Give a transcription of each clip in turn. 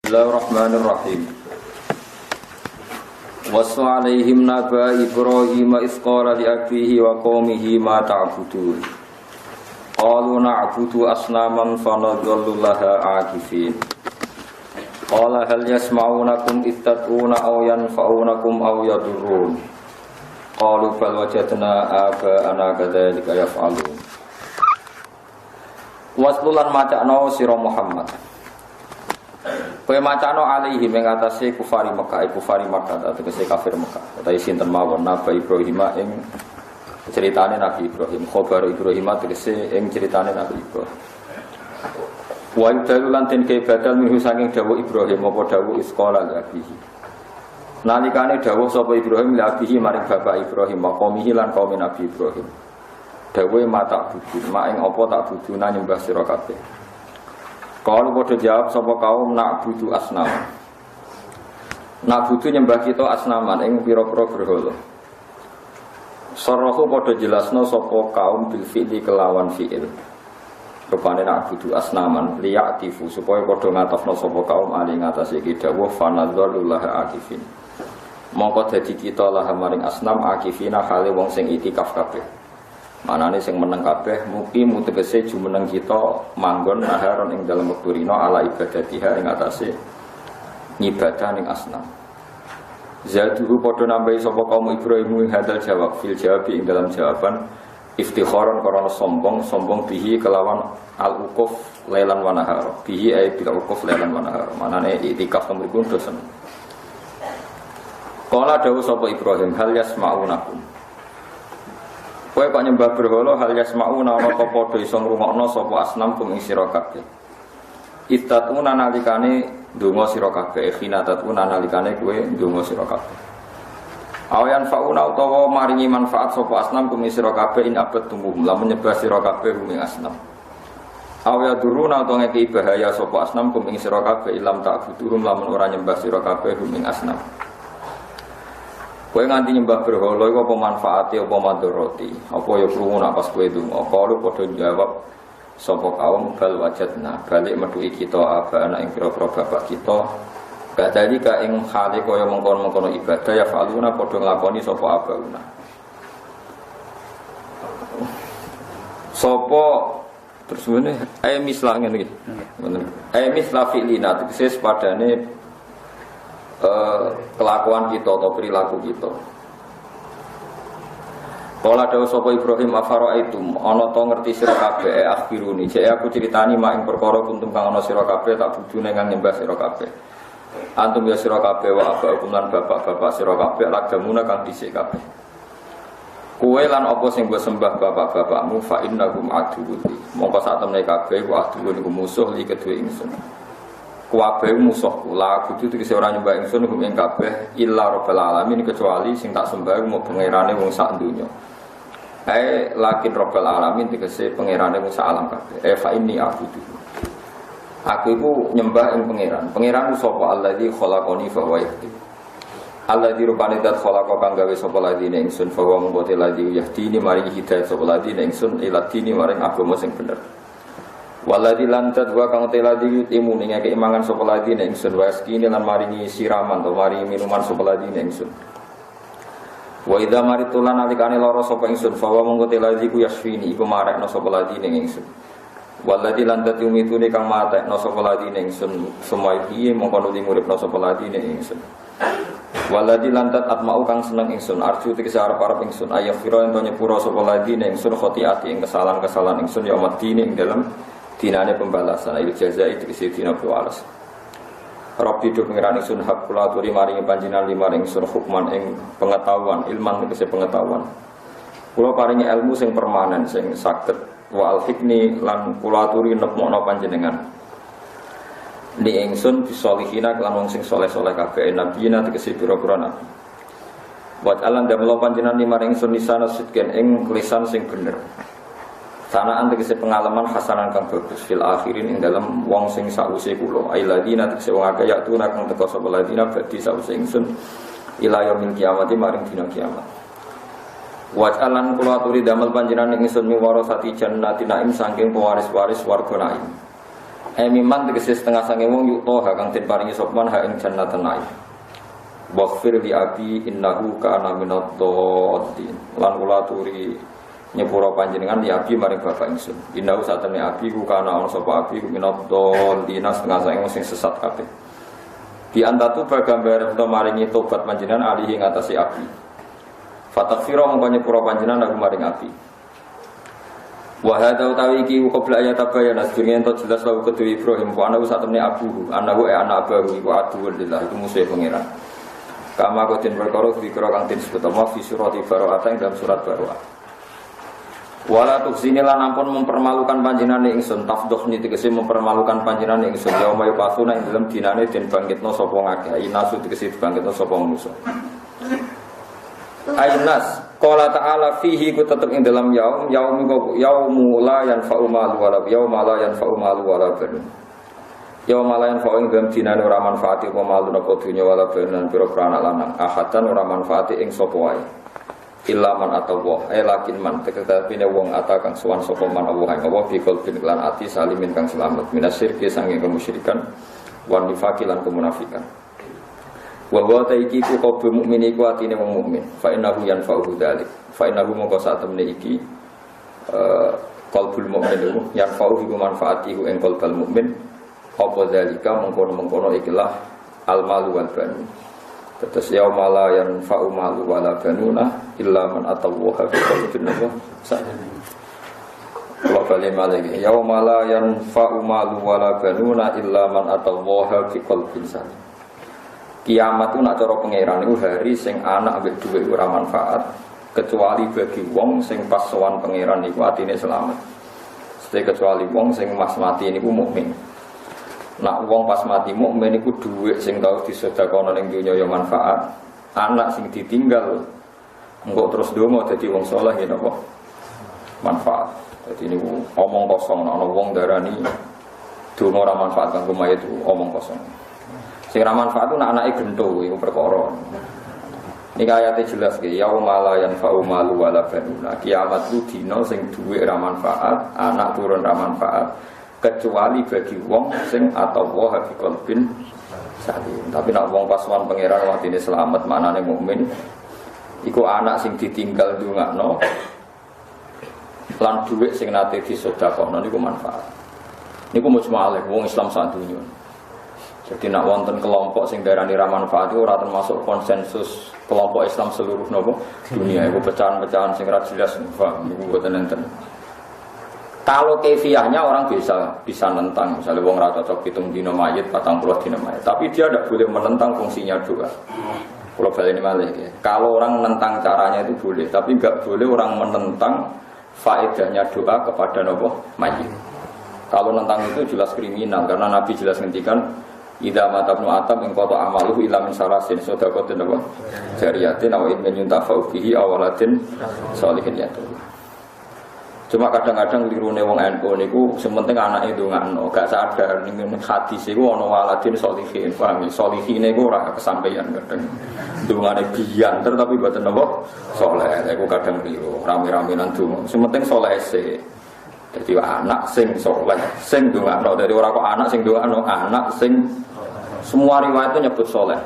Bismillahirrahmanirrahim. Wassu alaihim naba Ibrahim isqala li abihi wa qaumihi ma ta'budun. Qalu na'budu asnaman fanadhallu laha akifin. Qala hal yasma'unakum ittad'una aw yanfa'unakum aw yadurrun. Qalu bal wajadna aba'ana kadzalika yaf'alun. Waslulan macakno sira Muhammad. Kowe macano alaihi mengatasi kufari Makkah tegese kafir Makkah utawi sinten mawon Nabi Ibrahim ing ceritane Nabi Ibrahim khabar Ibrahim tegese ing ceritane Nabi Ibrahim wa yudalan ten ke badal minhu saking dawuh Ibrahim apa dawuh isqala abihi nalikane dawuh sapa Ibrahim li abihi maring bapak Ibrahim maqamihi lan kaum Nabi Ibrahim dawuhe mata budun mak ing apa tak buduna nyembah sira kabeh. Kalau bodoh jawab sapa kaum nak butuh asnam. Nak butuh nyembah kita asnaman ing pira-pira berhala. Sarahu bodoh jelasno sapa kaum bil fi'li kelawan fi'il. Rupane nak butuh asnaman liya'tifu supaya bodoh ngatofno sapa kaum ali ngatasi iki dawuh fanadzalullah akifin. Mongko dadi kita lah maring asnam akifina hale wong sing itikaf kabeh. Manane sing meneng kabeh mugi mutegese jumeneng kita manggon naharon ing dalem wektu rina ala ibadatiha ing atase ngibadah ning asnam. Zaduhu padha nambahi sapa kaum Ibrahim hadal jawab fil jawab ing dalam jawaban iftikharan karena sombong bihi kelawan al uquf lailan wa nahar bihi ay bil uquf lailan wa nahar. Manane itikaf temriku dosen. Qala dawuh sapa Ibrahim hal yasma'unakum. Kowe kok nyembah berhala hal yasma'una ana apa padha iso ngrungokno sapa asnam kum ing sira kabeh. Istatuna nalikane ndonga sira kabeh, khinatatuna nalikane kowe ndonga sira kabeh. Awayan fauna utawa maringi manfaat sapa asnam kum ing sira kabeh in abad tumuh lamun nyembah sira kabeh ing asnam. Awaya duruna utawa ngeki bahaya sapa asnam kum ing sira kabeh ilam tak butuhum lamun ora nyembah sira kabeh ing asnam. Kowe nganti nyembah berhala iku apa manfaate apa mandoroti apa ya krungu nak pas kowe ndonga kalau padha jawab sapa kaum bal wajadna balik metuki kita abana ing pira-pira bapak kita badali ka ing hale kaya mengkon-mengkon ibadah ya faluna padha nglakoni sapa abauna sapa terus ngene mislah ngene iki ngoten mislah fi'lina tegese padane kelakuan kita atau perilaku kita. Kala dawuh sapa Ibrahim afara'aitum ana to ngerti sira kabeh akhiruni jek aku critani mak ing perkara kuntum kang ana sira kabeh tak bujune kang nyembah sira kabeh. Antum ya sira kabeh wa abakum lan bapak-bapak sira kabeh lagamuna kang dhisik kabeh. Kowe lan apa sing mbok sembah bapak-bapakmu fa innakum aduwwun. Mongko sak temne kabeh ku aduwwun iku musuh li kedue ingsun. Kuwabe musuhku la kudu tegese ora nyembah ingsun hum ing kabeh illa rabbil alamin kecuali sing tak sembah mau pangerane wong sak donya. Lakin rabbil alamin tegese pangerane wong sak alam kabeh. Fa inni abudu. Aku iku nyembah ing pangeran. Pangeranku sapa alladzi khalaqani fa huwa yahdi. Alladzi rupane dat khalaqa kang gawe sapa ladine ingsun fa huwa mbote ladzi yahdini maring hidayah sapa ladine ingsun ila dini maring agama sing bener. Waladhi lantat wa kang teladi yutimu ning ngeke imangan sapa ladine ingsun waskine lan maringi siraman to maringi minuman sapa ladine ingsun. Wa idza maritulan alikane lara sapa ingsun fa wa mongko teladi ku yasfini iku marekno sapa ladine ingsun. Waladhi lantat yumitune kang matekno sapa ladine ingsun semua iki mongko nuli muripno sapa ladine ingsun. Waladhi lantat atmau kang seneng ingsun arju tegese arep-arep ingsun ayafira ento nyepuro sapa ladine ingsun khotiati ing kesalahan-kesalahan ingsun ya madine ing dalem dinane pembalasan il jazai tegese dina balas. Rabbi do pengiran ingsun hak kula aturi maringi panjenengan limaring ingsun hukman ing pengetahuan ilman tegese pengetahuan. Kula paringi ilmu sing permanen sing saged wa al-hikni lan kula aturi nepmokno panjenengan. Ni ingsun bisolihina kelan wong sing saleh-saleh kabeh nabiyina tegese pira-pira nabi. Wa alan damel panjenengan limaring ingsun lisana sidken ing lisan sing bener. Sanaan tegese pengalaman hasanan kang bagus fil akhirin ing dalam wong sing sause kula ailadina tegese wong akeh ya tuna kang teka sapa ladina badhe sause ingsun ila yaumil kiamat maring dina kiamat. Wa'alan kula aturi damel panjenengan ingsun miwarasati jannatin naim saking pewaris-waris warga naim. Miman tegese setengah sange wong yutoha kang den paringi sopman ha ing jannatan naim. Waghfir li abi innahu kana minadh-dhalin. Lan kula turi nyepura panjenengan ya abi maring bapak ingsun. Innahu satene abi ku kana ana sapa abi ku minadh-dhalin setengah sange wong sing sesat kabeh. Di antatu bagambar ento maringi tobat panjenengan alihi ngatasi abi. Fataghfira mongko nyepura panjenengan aku maring abi. Wa hadza utawi iki qabla ayat tabayana sedurunge ento jelas lagu kedue Ibrahim wa ana satemene abuhu anahu anak abahu iku aduwwul lillah iku musuh pangeran. Kama koten perkara dikira kang den sebut apa fi surat Ibrahim dalam surat Baroah. Wala tuksini lan ampun mempermalukan panjenengan ingsun tafdhuhni tegese mempermalukan panjenengan ingsun yauma yaqasuna ing dalem dinane den bangkitna sapa ngakeh inasu tegese bangkitna sapa manusa. Ainas qala ta'ala fihi ku tetep ing dalam yaumu la yanfa'u malu wala yauma la yanfa'u malu wala banun. Yauma la yanfa'u ing dalam dinane ora manfaati apa malu napa dunya wala banun pira-pira anak lanang ahadan ora manfaati ing sapa wae. Illa man atawa lakin man tekatine wong atakang sowan sapa man Allah ing Allah bi qalbin lan ati salimin kang selamat minasyirki sange kemusyrikan wan nifaqi lan kemunafikan. Wa wa taiki ku qabu mukmin iku atine wong mukmin fa innahu yanfa'uhu dzalik fa innahu mongko sak temene iki qalbul mukmin iku yanfa'uhu iku manfaatihi ing qalbul mukmin apa dzalika mengkono-mengkono ikilah al malu wal banun tetes yauma la yanfa'u malu wala banuna illa man atawaha bi qalbin sadaqah. Wa kalima lagi yauma la yanfa'u malu wala banuna illa man atawaha bi qalbin sadaqah. Kiamat itu nak cara pangeran itu hari sing anak ambek dhuwit ora manfaat kecuali bagi wong sing pas sowan pangeran iku atine selamat. Sedhe kecuali wong sing mas mati niku mukmin. Nak wong pas mati mukmin iku dhuwit sing tau disedekahno ning donya ya manfaat. Anak sing ditinggal engko terus donga dadi wong saleh ya napa? Manfaat. Dadi niku omong kosong ana wong darani donga ora manfaat kanggo mayit itu omong kosong. Sing ra manfaat itu anak-anake gento iku perkara. Niki ayate jelas nggih, yauma la yanfa'u malu wala banuna. Kiamat itu dina sing duwe ra manfaat, anak turun ra manfaat kecuali bagi wong sing atawa habi qalbin salim. Tapi nek wong pasuan pangeran watine selamat manane mukmin iku anak sing ditinggal ndongakno lan dhuwit sing nate disedekahno niku manfaat. Niku mujmalah wong Islam sak donya. Jadi nak wonten kelompok sing darani ra manfaat ora termasuk konsensus kelompok Islam seluruh nopo dunia. Iku pecahan-pecahan sing ra jelas paham niku mboten enten. Kalau kefiahnya orang bisa nentang, misalnya wong ra cocok pitung dina mayit, 40 dina mayit. Tapi dia tidak boleh menentang fungsinya doa. Kalau baleni malih ya. Kalau orang menentang caranya itu boleh, tapi enggak boleh orang menentang faedahnya doa kepada nopo mayit. Kalau nentang itu jelas kriminal karena Nabi jelas ngendikan idza mata ibnu atam ing qata amaluhu illa min salasin sadaqatin wa jariyatin aw ilmin yuntafa'u bihi aw waladin sholihin yatu. Cuma kadang-kadang lirune wong NU niku sementing anake ndongakno, gak sadar ning hadis iku ana waladin sholihin, paham ya? Sholihin niku ora kesampaian kadang. Ndongane biyanter tapi mboten napa saleh. Iku kadang keliru, rame-rame nang donga. Sementing saleh sik. Dadi anak sing saleh, sing ndongakno. Dadi ora kok anak sing ndongakno, anak sing semua riwayat itu nyebut soleh.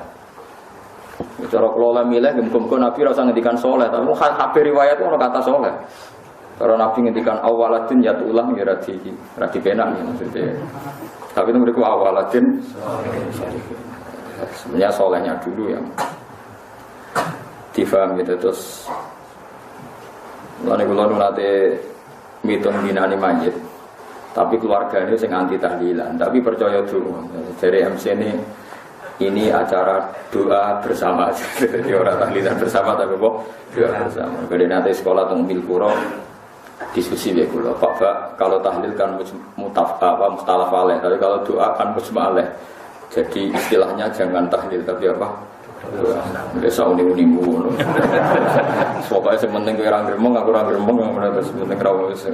Cara kelola milih, muka-muka Nabi rasa ngendikan soleh. Tapi habis riwayat itu ada kata soleh. Kalau Nabi ngendikan awaladin ya tulang ya radi penak ya maksudnya. Tapi itu mereka awaladin. Sebenarnya solehnya dulu yang difaham gitu terus. Lalu kalau nanti mitung binani majid. Tapi keluarganya sing anti tahlilan, tapi percaya dulu dari MC ini acara doa bersama, jadi orang tahlilan bersama tapi kok doa bersama. Jadi nanti sekolah teng Milkuro diskusi ya kula, Pak kalau tahlil kan mustalaf alaih, tapi kalau doa kan mujma' alaih. Jadi istilahnya jangan tahlil tapi apa? Biasa uning-uning. Pokoknya sementing kowe ora gremeng, aku ora gremeng, sementing ra wis.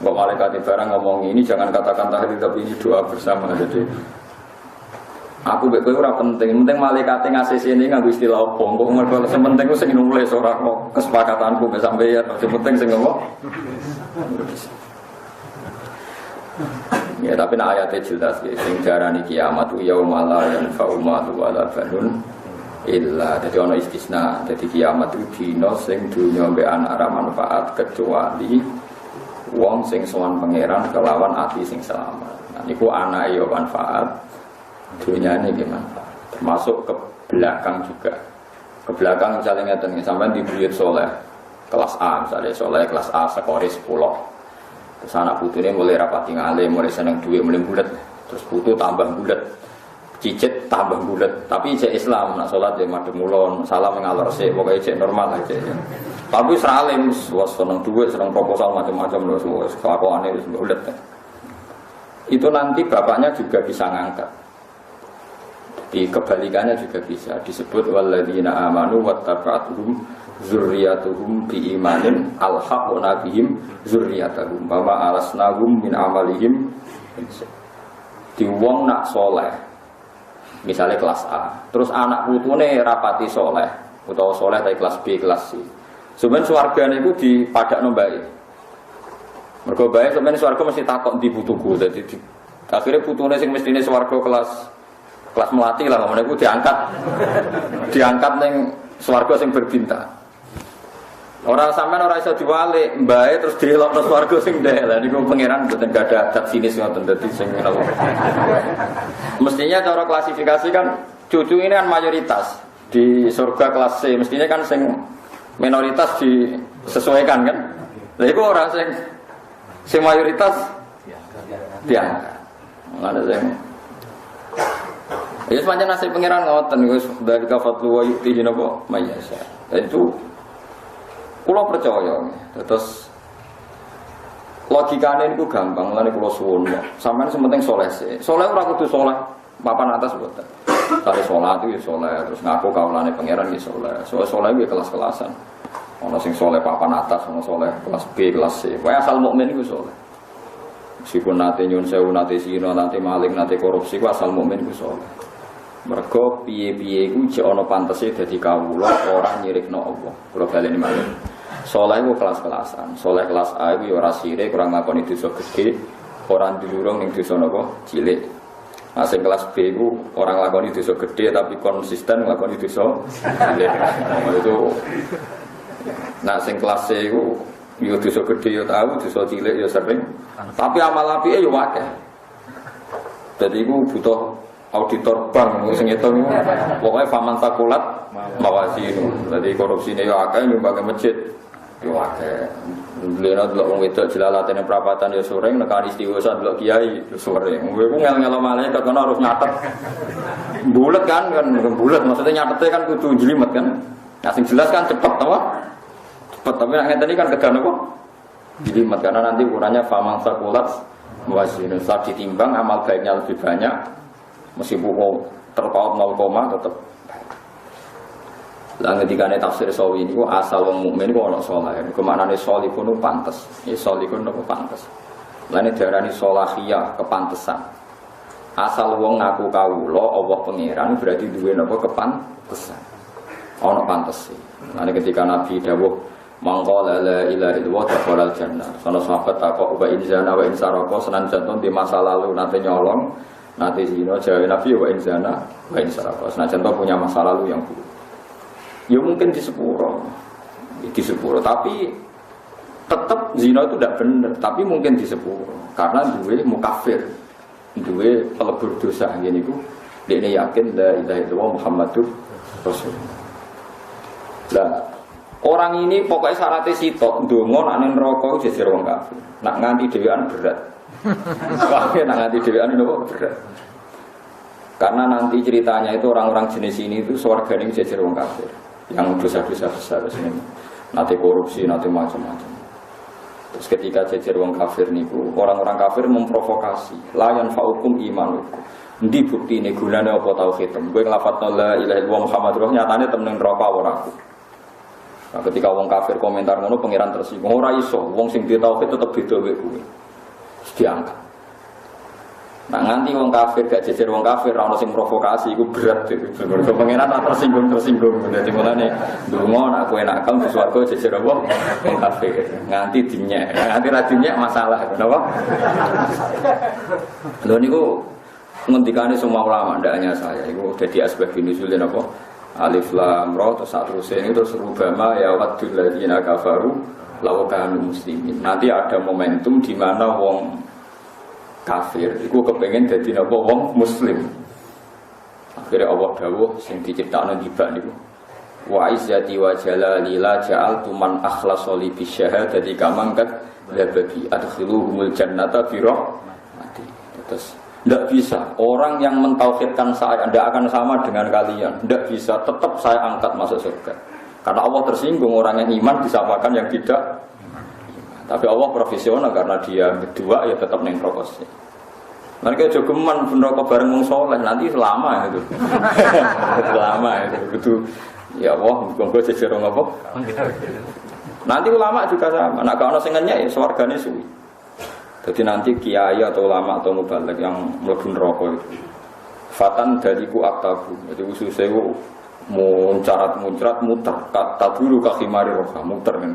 Kok malaikat barang ngomong ini jangan katakan tahlil tapi ini doa bersama. Jadi aku mbek kowe ora penting malaikat ngasih sini nganggo istilah opo. Kok mergo sementing ku sing nulis ora kok kesepakatanku mbek sampeyan. Sing penting sing ngomong. Ya tapi nak ayatnya jelas ya, sing darani kiamat yaumul la yanfa'u malun wala banun illa. Jadi ono istisna. Jadi kiamat itu dina sing dunya mbek anak ra manfaat kecuali wong sing sowan pangeran kelawan ati sing selamat. Nah niku anake yo manfaat, dunyane nggih manfaat. Termasuk ke belakang juga. Ke belakang misalnya ngeten sampean di buyut soleh kelas A misalnya soleh kelas A skore 10. Terus anak putune mulai rapati ngalim, mulai seneng duit, mulai bulet. Terus putu tambah bulet, cicit tambah bulet. Tapi cek Islam, nak sholat ya madem mulon, salam mengalor sih, pokoknya cek normal aja. Tapi seralim, was seneng duit, seneng proposal macam-macam loh, was kelakuannya itu bulet. Itu nanti bapaknya juga bisa ngangkat. Di kebalikannya juga bisa disebut walladzina amanu wattaba'atuhum zurriyatuhum biimanin alhaqna bihim zurriyatahum wa ma alasnahum min amalihim. Di wong nak soleh misalnya kelas A terus anak putune rapati soleh utawa soleh dari kelas B kelas C sebenarnya swargane iku dipadakno mbae mergo bae sebenarnya swarga mesti takok ndi putuku dadi akhirnya putune sing mestine swarga kelas melati lah ngomong iku diangkat ning swarga sing berbintang. Orang sampean ora iso diwalik, mbae terus dilokno swarga sing ndek. Lah niku pangeran mboten gadah adat sinis ngoten dadi sing menawa. Mestinya cara klasifikasi kan cucu ini kan mayoritas di surga kelas C, mestinya kan sing minoritas disesuaikan kan. Lah iku ora sing mayoritas diangkat. Ada sing ya sepanjang nasib pangeran ngoten wis dari kafatlu wa yu'tihi napa mayyasha. Itu kula percaya. Terus logikane niku gampang, lane kula suwun. Sampeyan sementing saleh sih. Saleh ora kudu saleh papan atas mboten. Tare salat itu ya saleh, terus ngaku kawulane pangeran ya saleh. Saleh kuwi kelas-kelasan. Ana sing saleh papan atas, ana saleh kelas B, kelas C. Wae asal mukmin iku saleh. Meskipun nate nyun sewu, nate zina, nate maling, nate korupsi, ku asal mukmin iku saleh. Mergo piye-piye iku jek ana pantese dadi kawula ora nyirikno Allah. Kula baleni malih. Saleh iku kelas-kelasan. Saleh kelas A iku ya ora sirik, ora ngakoni dosa gedhe, ora ndulurung ning dosa napa cilik. Nah sing kelas B iku ora nglakoni dosa gedhe tapi konsisten nglakoni dosa cilik. Itu nah sing kelas C iku yo dosa gedhe yo tahu, dosa cilik yo sering. Tapi amal apike yo akeh. Dadi iku butuh auditor bank sing ngitung pokoke faman takulat mawazinu. Dadi korupsine yo akeh nyumbang masjid yo akeh. Lha delok wong wedok jelalatene prapatan yo sering nekani istighosah delok kiai yo sering. Kowe ku ngel-ngelo malih kok harus nyatet. Bulet kan bulet maksudnya nyatete kan kudu jelimet kan. Nah sing jelas kan cepet apa? Cepet tapi nek ngeten iki kan kedan apa? Jelimet karena nanti ukurannya faman takulat mawazinu. Saat ditimbang amal baiknya lebih banyak. Meskipun terpaut 0, tetap. Lah ketika tafsir sawi ini, asal wong mukmin ku ana saleh. Kemanane salihun ku pantes. Ya salihun ku pantes. Lah nek diarani salahiyah kepantesan. Asal wong ngaku kawula Allah pangeran berarti duwe napa kepantesan. Ana pantese. Lah ketika Nabi dawuh mangqala la ilaha illallah dakhalal jannah. Sono sahabat takok wa inzana wa insaraka senan jantung di masa lalu nate nyolong nanti zina jawa Nabi wa inzana wa insaraka. Senajan toh punya masa lalu yang buruk. Ya mungkin di sepuro, tapi tetap zina itu tidak benar. Tapi mungkin di sepuro karena duwe mukafir, duwe pelebur dosa. Gini ku, dia yakin la ilaha illallah Muhammadur Rasulullah. Lah orang ini pokoknya syaratnya sitok ndonga nek ning neraka jejer wong kafir. Nak nganti dhewean berat. Wah, nak nganti dhewean nopo berat. Karena nanti ceritanya itu orang-orang jenis ini itu swargane jejer wong kafir. Yang dosa-dosa besar ini. Nanti korupsi, nanti macam-macam. Terus ketika jejer wong kafir niku, orang-orang kafir memprovokasi, layan faukum imanukum. Endi buktine gunane apa tauhidem? Kowe nglafadzno la ilaha illallah Muhammadur Rasulullah nyatane temen neraka ora. Nah, ketika wong kafir komentar ngono pangeran tersinggung. Ora iso, wong sing duwe tauhid tetep beda wek kowe. Diangkat. Nah nganti wong kafir gak jejer wong kafir ora ono sing provokasi iku berat itu. Mergo pengenan tersinggung. Dadi mulane ndonga nek kowe nakal di swarga jejer apa wong kafir. Nganti dinyek. Nganti ra dinyek masalah napa? Lho niku ngendikane semua ulama ndak hanya saya. Iku dadi asbab nuzul napa? Alif lam ra terus saterusé ini terus rubama ya wadul ladzina kafaru law kanu muslimin. Nanti ada momentum di mana wong kafir iku kepengin dadi napa wong muslim. Akhirnya Allah dawuh sing diciptakno tiba niku. Wa izzati wa jalali la ja'altu man akhlasa li bisyahadati kamangkat labadi adkhiluhumul jannata bi rahmati. Terus tidak bisa orang yang mentauhidkan saya tidak akan sama dengan kalian. Tidak bisa, tetap saya angkat masuk surga. Karena Allah tersinggung orang yang iman disamakan yang tidak. Tapi Allah profesional karena dia berdua ya tetap neng rokok. Mereka jogeman rokok bareng wong soleh nanti lama itu. Lama itu betul. Ya Allah, monggo jejer wong apa? Nanti ulama juga sama. Nek ana sing ngenyek ya swargane suwi. Jadi nanti kiai atau ulama atau mubaligh yang mlebu neraka itu. Fatan dariku aktabu. Jadi ususé muncrat muter kata dulu kakimari roka muter ning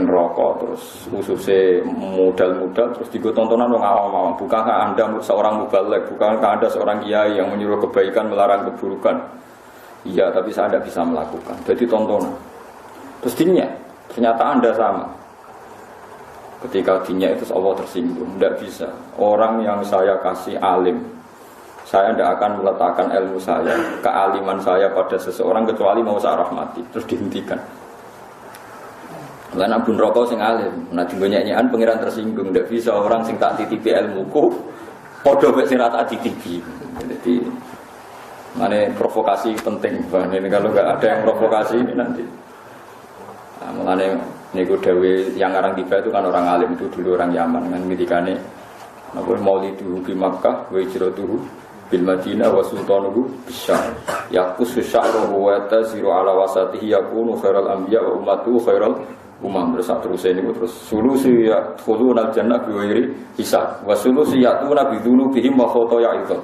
rokok terus ususnya modal terus digo tontonan wong awam-awam. Bukankah Anda seorang mubaligh, bukankah Anda seorang kiai yang menyuruh kebaikan melarang keburukan? Iya, tapi saya tidak bisa melakukan. Jadi tontonan. Terus dinya, ternyata Anda sama. Ketika dinya itu Allah tersinggung, tidak bisa. Orang yang saya kasih alim, saya tidak akan meletakkan ilmu saya, kealiman saya pada seseorang kecuali mau saya rahmati. Terus dihentikan. Karena bun rokok sing alim, nah dingonyak-nyakan pengiran tersinggung, tidak bisa orang sing tak titipi ilmuku, podo mek sing ra tak titipi. Jadi mana provokasi penting, ini kalau nggak ada yang provokasi ini nanti. Nah, mulane niku dewe yang orang tiba itu kan orang alim itu dulu orang Yaman kan ngendikane napa maulidu bi Makkah wa hijratuhu bil Madinah wa sultanuhu bisyar yaqus sya'ruhu wa taziru ala wasatihi yakunu khairal anbiya wa ummatu khairal umam. Terus ini terus sulusi ya khulunal jannah bi ghairi hisab wa sulusi yatuna bi dzunubihim wa khotoya itu.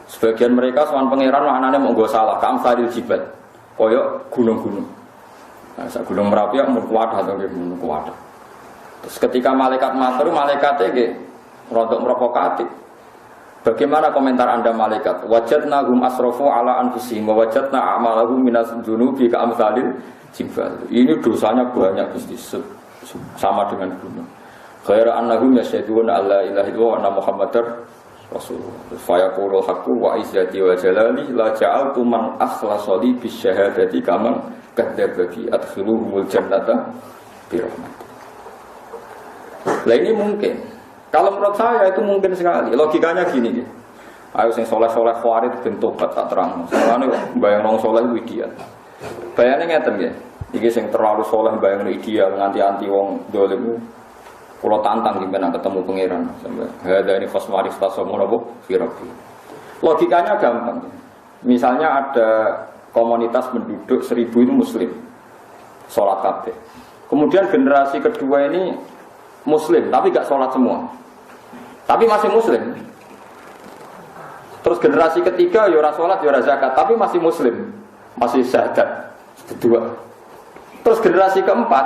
Sebagian mereka sowan pangeran maknane monggo salah kamsalil jibal koyo gunung-gunung. Nah, gunung Merapi yang kuat atau gunung kuat. Terus ketika malaikat matur, malaikatnya nggih rontok provokatif. Bagaimana komentar Anda malaikat? Wajadna hum asrafu ala anfusihim wa wajadna a'malahum minas dzunubi ka amsalil jibal. Ini dosanya banyak Gusti, sama dengan gunung. Ghaira annahum yasyhaduna alla ilaha illallah wa anna muhammadar rasulullah. Fa yaqulu haqqu wa izzati wa jalali la ja'altu man akhlasa li bisyahadati kaman kadzdzaba adkhiluhumul jannata bi rahmati. Lah ini mungkin. Kalau menurut saya itu mungkin sekali. Logikanya gini gitu. Ayo sing soleh-soleh khawarit ben tobat tak terang. Soalnya bayang wong soleh ku ideal. Bayane ngeten nggih. Iki sing terlalu soleh bayang ideal nganti anti wong dolim. Kula tantang gimana ketemu pangeran sampai ada ini khosmari stasomo napa fi rabbi. Logikanya gampang. Misalnya ada komunitas penduduk 1000 itu muslim. Salat kabeh. Kemudian generasi kedua ini muslim, tapi gak sholat semua. Tapi masih muslim. Terus generasi ketiga, ya ora sholat, ya ora zakat, tapi masih muslim. Masih syahadat. Kedua. Terus generasi keempat,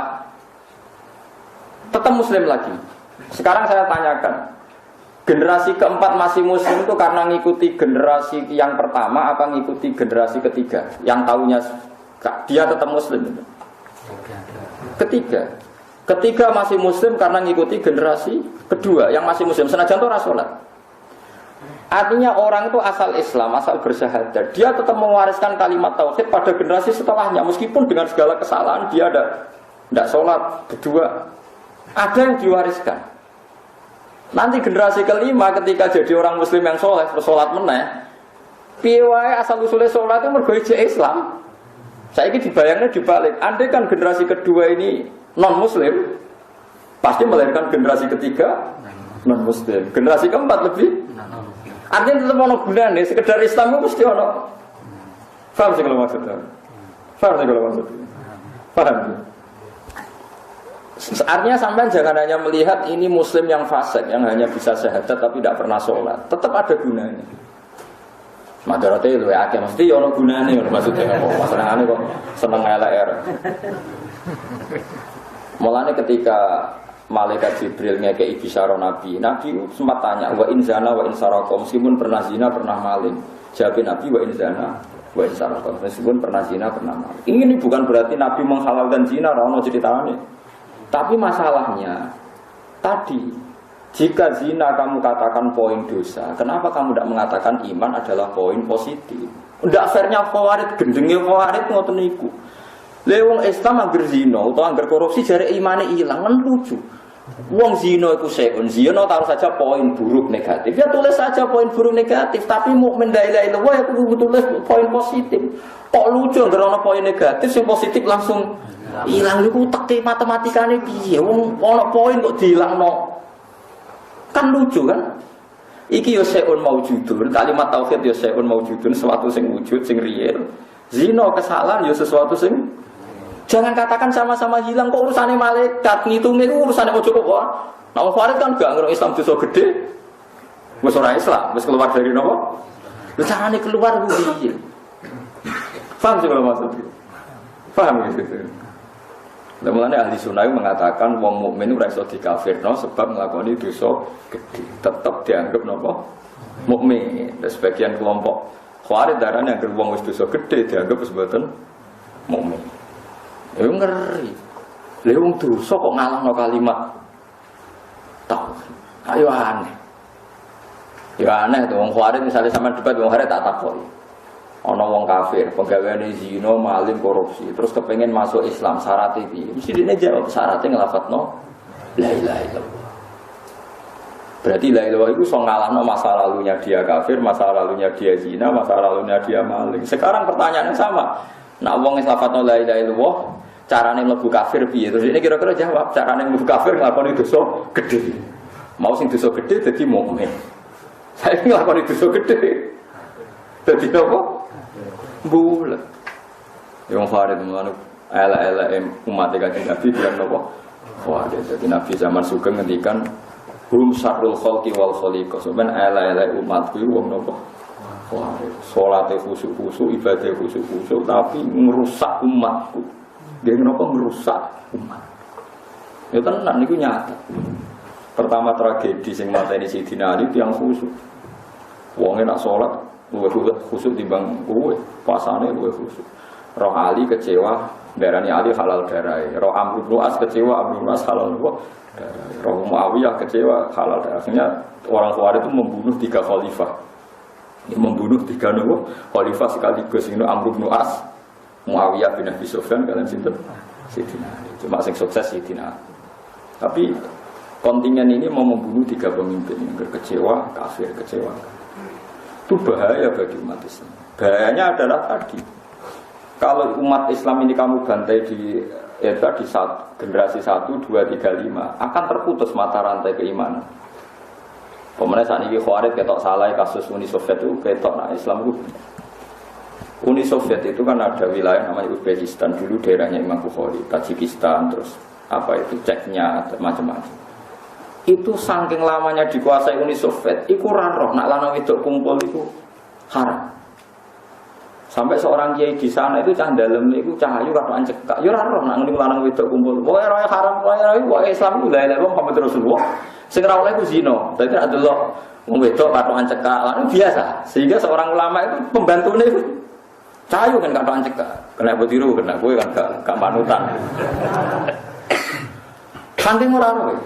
tetap muslim lagi. Sekarang saya tanyakan, generasi keempat masih muslim itu karena ngikuti generasi yang pertama, apa ngikuti generasi ketiga? Yang tahunya, dia tetap muslim. Ketiga masih muslim karena ngikuti generasi kedua yang masih muslim senajan itu rasolat. Artinya orang itu asal Islam, asal bersyahadat, dia tetap mewariskan kalimat tauhid pada generasi setelahnya meskipun dengan segala kesalahan dia tidak sholat kedua. Ada yang diwariskan. Nanti generasi kelima ketika jadi orang muslim yang soleh bersolat meneh, piye wae asal usulnya sholat itu mergo Islam. Saiki dibayangnya dibalik. Andai kan generasi kedua ini non-muslim, pasti melahirkan generasi ketiga non-muslim. Generasi keempat lebih artinya tetap ada gunanya. Sekedar Islam itu mesti ada. Faham sih kalau maksudnya? Paham? Artinya sampai jangan hanya melihat ini muslim yang fasik yang hanya bisa syahadat tapi tidak pernah sholat. Tetap ada gunanya. Madarate luwe akeh mesti ono gunane maksudnya apa? Masalahane kok seneng LR. Mulane ketika malaikat Jibril ngekei bisyara Nabi sempat tanya wa in zana wa in sarqa meskipun pernah zina pernah maling. Jawab Nabi wa in zana wa in sarqa meskipun pernah zina pernah maling. Ini bukan berarti Nabi menghalalkan zina ora ono ceritane. Tapi masalahnya tadi jika zina kamu katakan poin dosa, kenapa kamu tidak mengatakan iman adalah poin positif? Tidak fairnya Khawarij, gendengnya Khawarij ngoten niku. Lewong Islam angger zina atau angger korupsi jare imane ilang kan lucu. Wong zina iku seun, zina taruh saja poin buruk negatif. Ya tulis saja poin buruk negatif, tapi mukmin la ilaha illallah ya kudu tulis poin positif. Kok lucu angger ana poin negatif sing positif langsung ilang niku teke matematikane piye? Wong ana poin kok dilangno. Kan lucu kan? Iki yo seun maujudun, kalimat tauhid yo seun maujudun, sesuatu sing wujud, sing real. Zina kesalahan yo sesuatu sing jangan katakan sama-sama hilang kok urusane malaikat, ngitunge ku urusane ojo kok wae. Nah, Khawarij kan gak ngira Islam dosa gede. Wis ora Islam, wis keluar dari napa? Lha carane keluar ku piye? Paham sih kalau maksudnya? Paham gitu. Mulane ahli sunnah mengatakan wong mukmin ora iso dikafirno sebab nglakoni dosa gede. Tetep dianggap napa? Mukmin. Sebagian kelompok Khawarij darane anggere wong wis dosa gede dianggap sebaten mukmin. Ya ngeri. Lha wong dosa kok ngalahno kalimat tauhid. Ayo aneh. Ya aneh to wong Khawarij misalnya sampean debat wong Khawarij tak takoni. Ana wong kafir, pegawaiane zina, maling, korupsi, terus kepengen masuk Islam, syaratnya piye? Mesti dene jawab syaratnya nglafatno la ilaha illallah. Berarti la ilaha itu so ngalahno masa lalunya dia kafir, masa lalunya dia zina, masa lalunya dia maling. Sekarang pertanyaannya sama. Nak wong nglafatno la ilaha illallah, carane mlebu kafir piye? Terus ini kira-kira jawab, carane mlebu kafir nglakoni dosa gede. Mau sing dosa gede dadi mukmin. Saya nglakoni dosa gede. Dadi apa? Bulat. Yang Khawarij mulane ala-ala umat Kanjeng Nabi bilang napa? Khawarij. Jadi Nabi zaman sugeng ngendikan hum syarrul khalqi wal khaliqah. Sampeyan ala-ala umatku wong napa? Khawarij. Salate khusyuk-khusyuk, ibadah khusyuk-khusyuk tapi merusak umatku. Dia napa merusak umat. Ya tenan niku nyata. Pertama tragedi sing mateni Sidina Ali tiyang khusyuk. Wong nak salat luwih khusyuk timbang kowe, pasane luwih khusyuk. Roh Ali kecewa, darani Ali halal darahe. Roh Amr bin As kecewa, Amr bin As halal darah. Roh Muawiyah kecewa, halal darah. Akhirnya orang Khawarij itu membunuh 3 khalifah. Membunuh 3 khalifah sekaligus. Ini Amr bin As, Muawiyah bin Abi Sufyan, kalian sinten? Sidina Ali. Cuma sing sukses Sidina Ali. Tapi kontingen ini mau membunuh 3 pemimpin yang kecewa, kafir, kecewa. Itu bahaya bagi umat Islam. Bahayanya adalah tadi, kalau umat Islam ini kamu bantai di generasi 1, 2, 3, 5 akan terputus mata rantai keimanan. Pemenang saat ini Khawarij ketok salah kasus Uni Soviet itu ketok nah Islam itu. Uni Soviet itu kan ada wilayah namanya Uzbekistan, dulu daerahnya Imam Bukhari, Tajikistan, terus apa itu Ceknya, macam-macam. Itu saking lamanya dikuasai Uni Soviet, iku roh nak lanang wedok kumpul itu haram. Sampai seorang kiai di sana itu cah dalem iku cahayu katokan cekak. Ya ora roh nak ngene lanang wedok kumpul. Pokoke roh haram, pokoke Islam ku la ilaha illallah Muhammad Rasulullah. Sing ora oleh ku zina. Dadi nek delok wong wedok katokan cekak, lan biasa. Sehingga seorang ulama itu pembantune itu cahayu kan katokan cekak. Kena botiru, kena kowe kan gak manutan. Saking ora roh.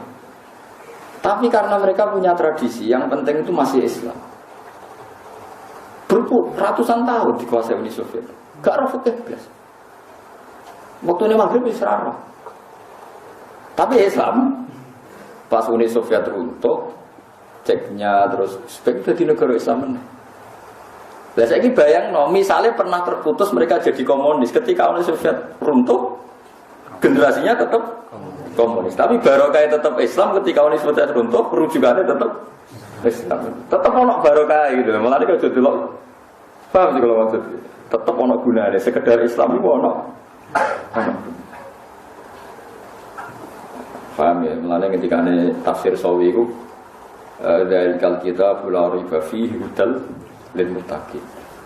Tapi karena mereka punya tradisi, yang penting itu masih Islam. Ratusan tahun dikuasai Uni Soviet. Gak roh fikih blas. Waktu ini Maghrib bisa roh. Tapi Islam, pas Uni Soviet runtuh, Ceknya terus sebagai di negara Islam. Lah saiki bayangno, misalnya pernah terputus mereka jadi komunis, ketika Uni Soviet runtuh, generasinya tetap komunis. Tapi barokah tetap Islam ketika Uni Soviet runtuh, rujukannya tetap Islam. Tetap ono barokah gitu. Malah nek aja delok. Paham sih kalau maksud. Tetap ono gunane. Sekedar Islam iku ono. Paham ya? Mulane ketikane tafsir Sawi iku dzalikal kitabul la raiba fihi hudal lil muttaqin.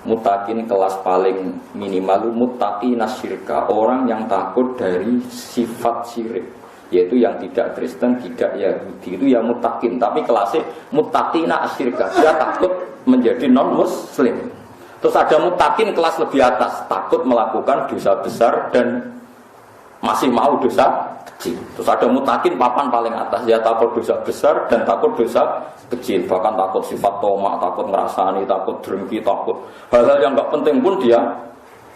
Muttaqin kelas paling minimal muttaqina syirka, orang yang takut dari sifat syirik, yaitu yang tidak Kristen, tidak Yahudi, itu yang muttaqin. Tapi kelasnya muttaqina asyirka, dia takut menjadi non muslim. Terus ada muttaqin kelas lebih atas, takut melakukan dosa besar dan masih mau dosa kecil. Terus ada muttaqin papan paling atas, dia takut dosa besar dan takut dosa kecil, bahkan takut sifat tomak, takut ngerasani, takut drengki, takut hal-hal yang enggak penting pun dia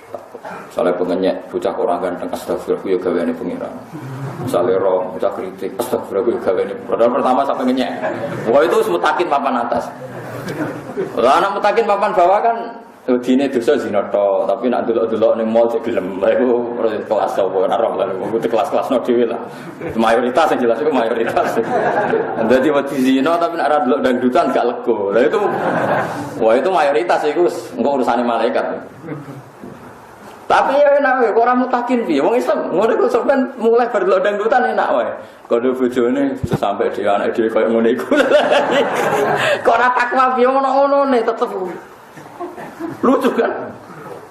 takut. Misalnya pengenyek, bocah orang ganteng, astagfirullah ya gaweane pengiran. Misalnya roh, bocah kritik, astagfirullah ya gaweane pengiran. Pertama sampai ngenyek. Wah itu muttaqin papan atas. Lah anak muttaqin papan bawah kan dine dosa zina tok, tapi nak delok-delok ning mall cek gelem. Lah iku kelas apa ora roh lah, itu kelas-kelasno dhewe lah. Mayoritas yang jelas itu mayoritas. Dadi wedi zina tapi nak ora delok dangdutan gak lego. Lah itu wah itu mayoritas iku engko urusane malaikat. Tapi ya enak wae, ora mutakin piye. Wong Islam ngono iku sampean mulai berdelok dangdutan enak wae. Kode bojone sampai dhewe anak dhewe koyo ngene iku. Kok ora takwa piye ngono-ngono ne tetep lucu kan?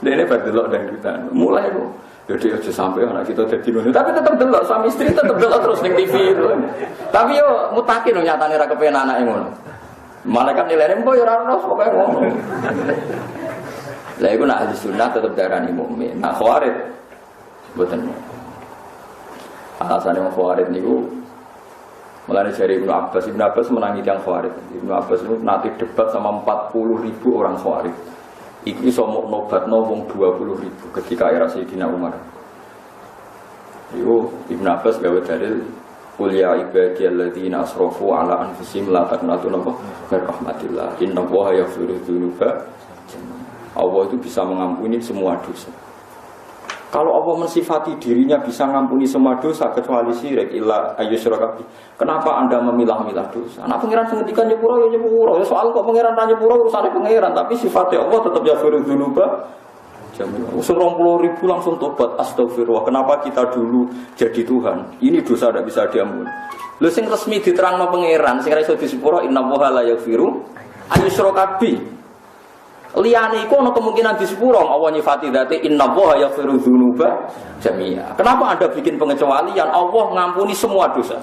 Dene berdelok dangdutan. Mulai kok. Jadi aja sampai anak kita dadi ngono. Tapi tetep delok suami istri tetep delok terus ning TV itu. Tapi yo mutakin nyatane ra kepen anake ngono. Malaikat nilainya mbok yo ora ono pokoke ngono. Lah iku nak ahli sunnah tetep darani mukmin. Nah khawarij mboten. Alasane wong khawarij niku mulane jari Ibnu Abbas menangi tiyang khawarij. Ibnu Abbas niku nanti debat sama 40.000 orang khawarij. Iku iso nobatno wong 20.000 ketika era Sayyidina Umar. Iku Ibnu Abbas gawe dalil qul ya ibadiyalladzina asrafu ala anfusihim la taqnatu min rahmatillah innallaha yaghfiru dzunuba. Allah itu bisa mengampuni semua dosa. Kalau Allah mensifati dirinya bisa mengampuni semua dosa kecuali syirik illa ayyusyraka bi. Kenapa Anda memilah-milah dosa? Nah pangeran sing ngendikan nyepuro ya nyepuro. Ya soal kok pangeran ra nyepuro urusane pangeran, tapi sifatnya Allah tetap yaghfiru dzunuba jami'an. 20.000 langsung tobat astagfirullah. Kenapa kita dulu jadi Tuhan? Ini dosa tidak bisa diampuni. Lho sing resmi diterangno pangeran, sing ra iso disepuro innallaha la yaghfiru ayyusyraka bi. Liyane iku ana kemungkinan di sepuro Allah nyifati dzate innallaha yaghfiru dzunuba jami'a. Kenapa Anda bikin pengecualian? Allah ngampuni semua dosa.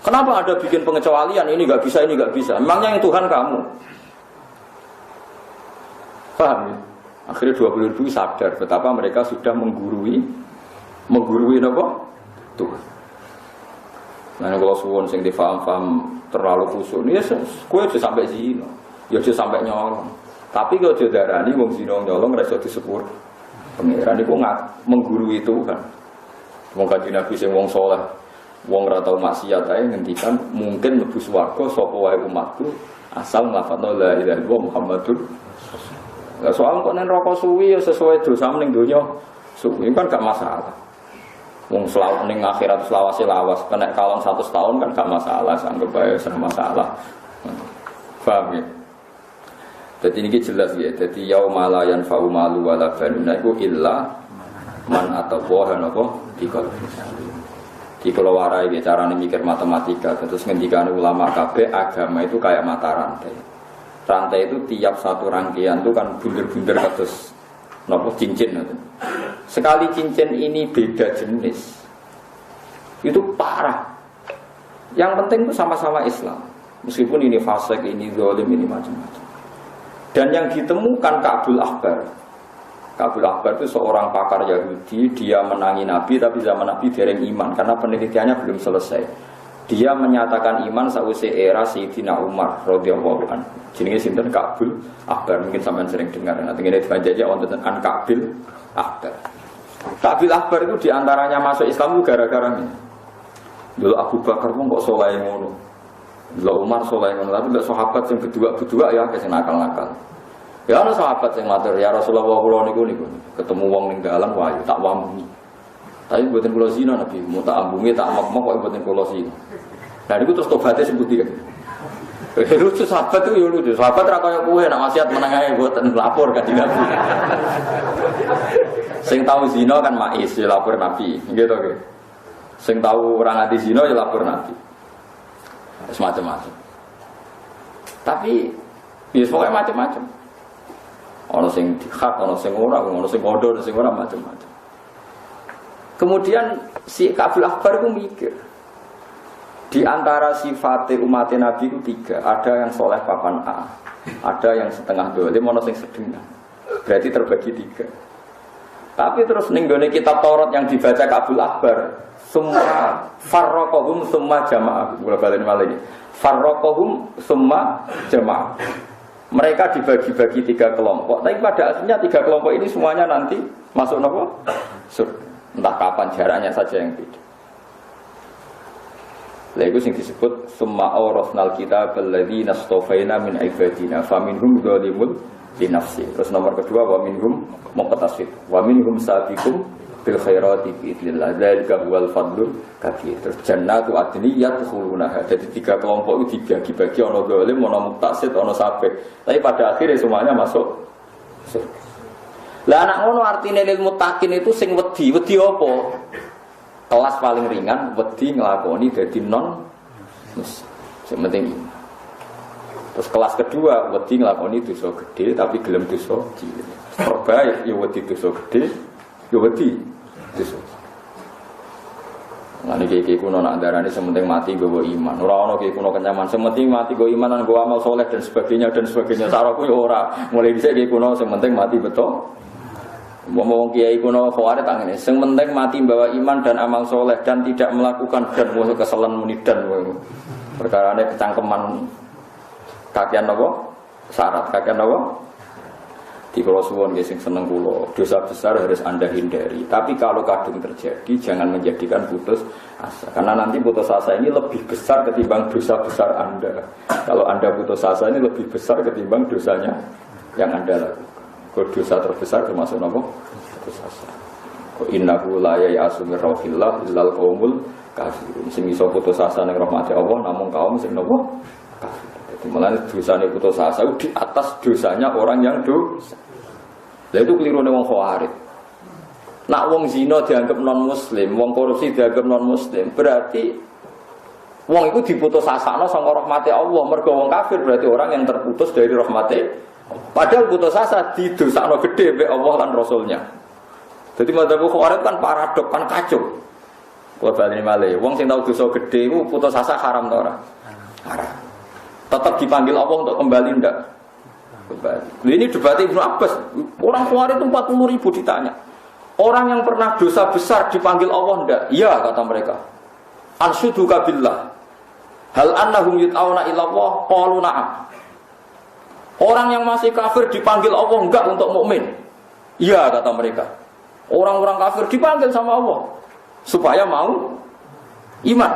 Kenapa Anda bikin pengecualian? Ini enggak bisa, ini enggak bisa. Memangnya yang Tuhan kamu. Paham ya? Akhirnya 20.000 sadar betapa mereka sudah menggurui apa? Tuhan. Nah, kalau suwun sing difaham-faham terlalu khusyuk, ya kowe aja sampai zina, ya aja sampai nyolong. Tapi kalau jodarani wong zina nyolong ora iso disepur. Pangeran iku menggurui Tuhan. Wong kanjeng Nabi sing wong saleh, wong ora tau maksiat ae ngendikan mungkin mlebu swarga sapa wae umatku asal nglafadzna la ilaha illallah Muhammadur. Lah soal kok ning neraka suwi ya sesuai dosa ning donya suwi kan gak masalah. Wong selawat ning akhirat selawase lawas kena kalong 100 tahun kan gak masalah, anggap bae sama masalah. Paham ya? Jadi ini jelas ya. Jadi yauma la yanfa'u malu wala banun iku illa man atawaha napa diqalbi. Di kalau warai carane mikir matematika terus ngendikane ulama kabeh agama itu kayak mata rantai. Rantai itu tiap satu rangkaian itu kan bunder-bunder kados napa cincin. Sekali cincin ini beda jenis. Itu parah. Yang penting itu sama-sama Islam. Meskipun ini fasik, ini zalim, ini macam-macam. Dan yang ditemukan Ka'bul Ahbar. Ka'bul Ahbar itu seorang pakar Yahudi. Dia menangi Nabi, tapi zaman Nabi dereng iman karena penelitiannya belum selesai. Dia menyatakan iman sausai era Sayyidina Umar radhiyallahu anhu. Jenenge sinten Ka'bul Ahbar, mungkin sampean sering dengar. Nanti ngene dibanjaya wonten an Ka'bul Ahbar. Ka'bul Ahbar itu diantaranya masuk Islam itu gara-gara ini. Dulu Abu Bakar pun kok saleh ngono. Dulu Umar saleh ngono, tapi lek sahabat sing berdua ya kesing nakal-nakal. Ya ana sahabat sing matur, ya Rasulullah kula niku ketemu wong ning dalan wae tak wambungi. Tapi mboten kula zina Nabi, mau tak ambungi tak mok-mok kok mboten kula zina. Nah niku terus tobaté sebuti kan. Lucu sahabat itu ya lucu. Sahabat ra kaya kowe nek maksiat meneng ae mboten lapor ka Nabi. Sing tau zina kan Maiz ya lapor Nabi, gitu nggih. Sing tahu orang ati zina ya lapor Nabi. Semacam-macam. Tapi ya pokoknya macam-macam. Ono sing dihak, ono sing ora, ono sing kodo, ono sing ora macam-macam. Kemudian si Ka'bul Ahbar itu mikir. Di antara sifat umat Nabi itu 3. Ada yang soleh papan A, ada yang setengah dolim, ada yang sedengah. Berarti terbagi 3. Tapi terus ninggone kitab Taurat yang dibaca Ka'bul Ahbar, semua farraqahum summa jama'ah. Kula balen malih. Farraqahum summa jama'ah. Mereka dibagi-bagi 3 kelompok. Tapi pada akhirnya 3 kelompok ini semuanya nanti masuk neraka. Entah kapan jaraknya saja yang beda. Lha iku sing disebut summa awrasnal kitab alladziina astafaina min ibadina faminhum dzalimun li nafsi. Terus nomor kedua wa minhum muqtasid wa minhum sabiqum bil khairati bi idznillah dzalika huwal fadlul kabir. Terus jannatu adni yadkhulunaha. Jadi 3 kelompok itu dibagi-bagi ana zalim, ana muqtasid, ana sabiq. Tapi pada akhirnya semuanya masuk surga. Lah anak ngono artine lil muttaqin itu sing wedi apa? Kelas paling ringan wedi nglakoni dadi non muslim. Sing penting ini. Terus kelas kedua wedi nglakoni dosa gede tapi gelem dosa cilik. Terbaik ya wedi dosa gede, ya wedi dosa. Lah niki kuno nak darane sementing mati nggawa iman. Ora ana ki kuno kenyaman, sementing mati nggawa iman lan nggawa amal soleh dan sebagainya. Saraku ya ora. Mulai dhisik ki kuno sementing mati betul. Ngomong kiai kuno Khawarij tang ngene, sing penting mati bawa iman dan amal soleh dan tidak melakukan dan kesalahan munidan. Perkarane kecangkeman kakean napa? Syarat kakean napa? Di kula suwun nggih sing seneng kula, dosa besar harus Anda hindari. Tapi kalau kadung terjadi jangan menjadikan putus asa. Karena nanti putus asa ini lebih besar ketimbang dosa besar Anda. Kalau Anda putus asa ini lebih besar ketimbang dosanya yang Anda lakukan. Dosa terbesar termasuk apa? Dosa asa. Innahu la ya'asu min rahmatillah illal qaumul kafirun. Sing iso putus asa ning rahmate Allah namung kaum sing napa? Kafir. Dadi mulane dosane putus asa di atas dosanya orang yang dosa. Lah itu kelirune wong Khawarij. Nak wong zina dianggap non muslim, wong korupsi dianggap non muslim, berarti wong itu diputus asana saka rahmate Allah. Mergo wong kafir berarti orang yang terputus dari rahmate. Padahal putus asa didosakno gede mbek Allah lan Rasulnya. Jadi madzhab Khawarij kan paradok, kan kacau. Kula baleni malih, wong sing tau dosa gede iku putus asa haram ta ora? Haram. Tetap dipanggil Allah untuk kembali ndak? Kembali. Ini debat Ibnu Abbas. Orang Khawarij itu 40.000 ditanya. Orang yang pernah dosa besar dipanggil Allah ndak? Iya kata mereka. Anshuduka billah. Hal annahum yut'auna ila Allah? Qalu na'am. Orang yang masih kafir dipanggil Allah enggak untuk mukmin. Iya kata mereka. Orang-orang kafir dipanggil sama Allah supaya mau iman.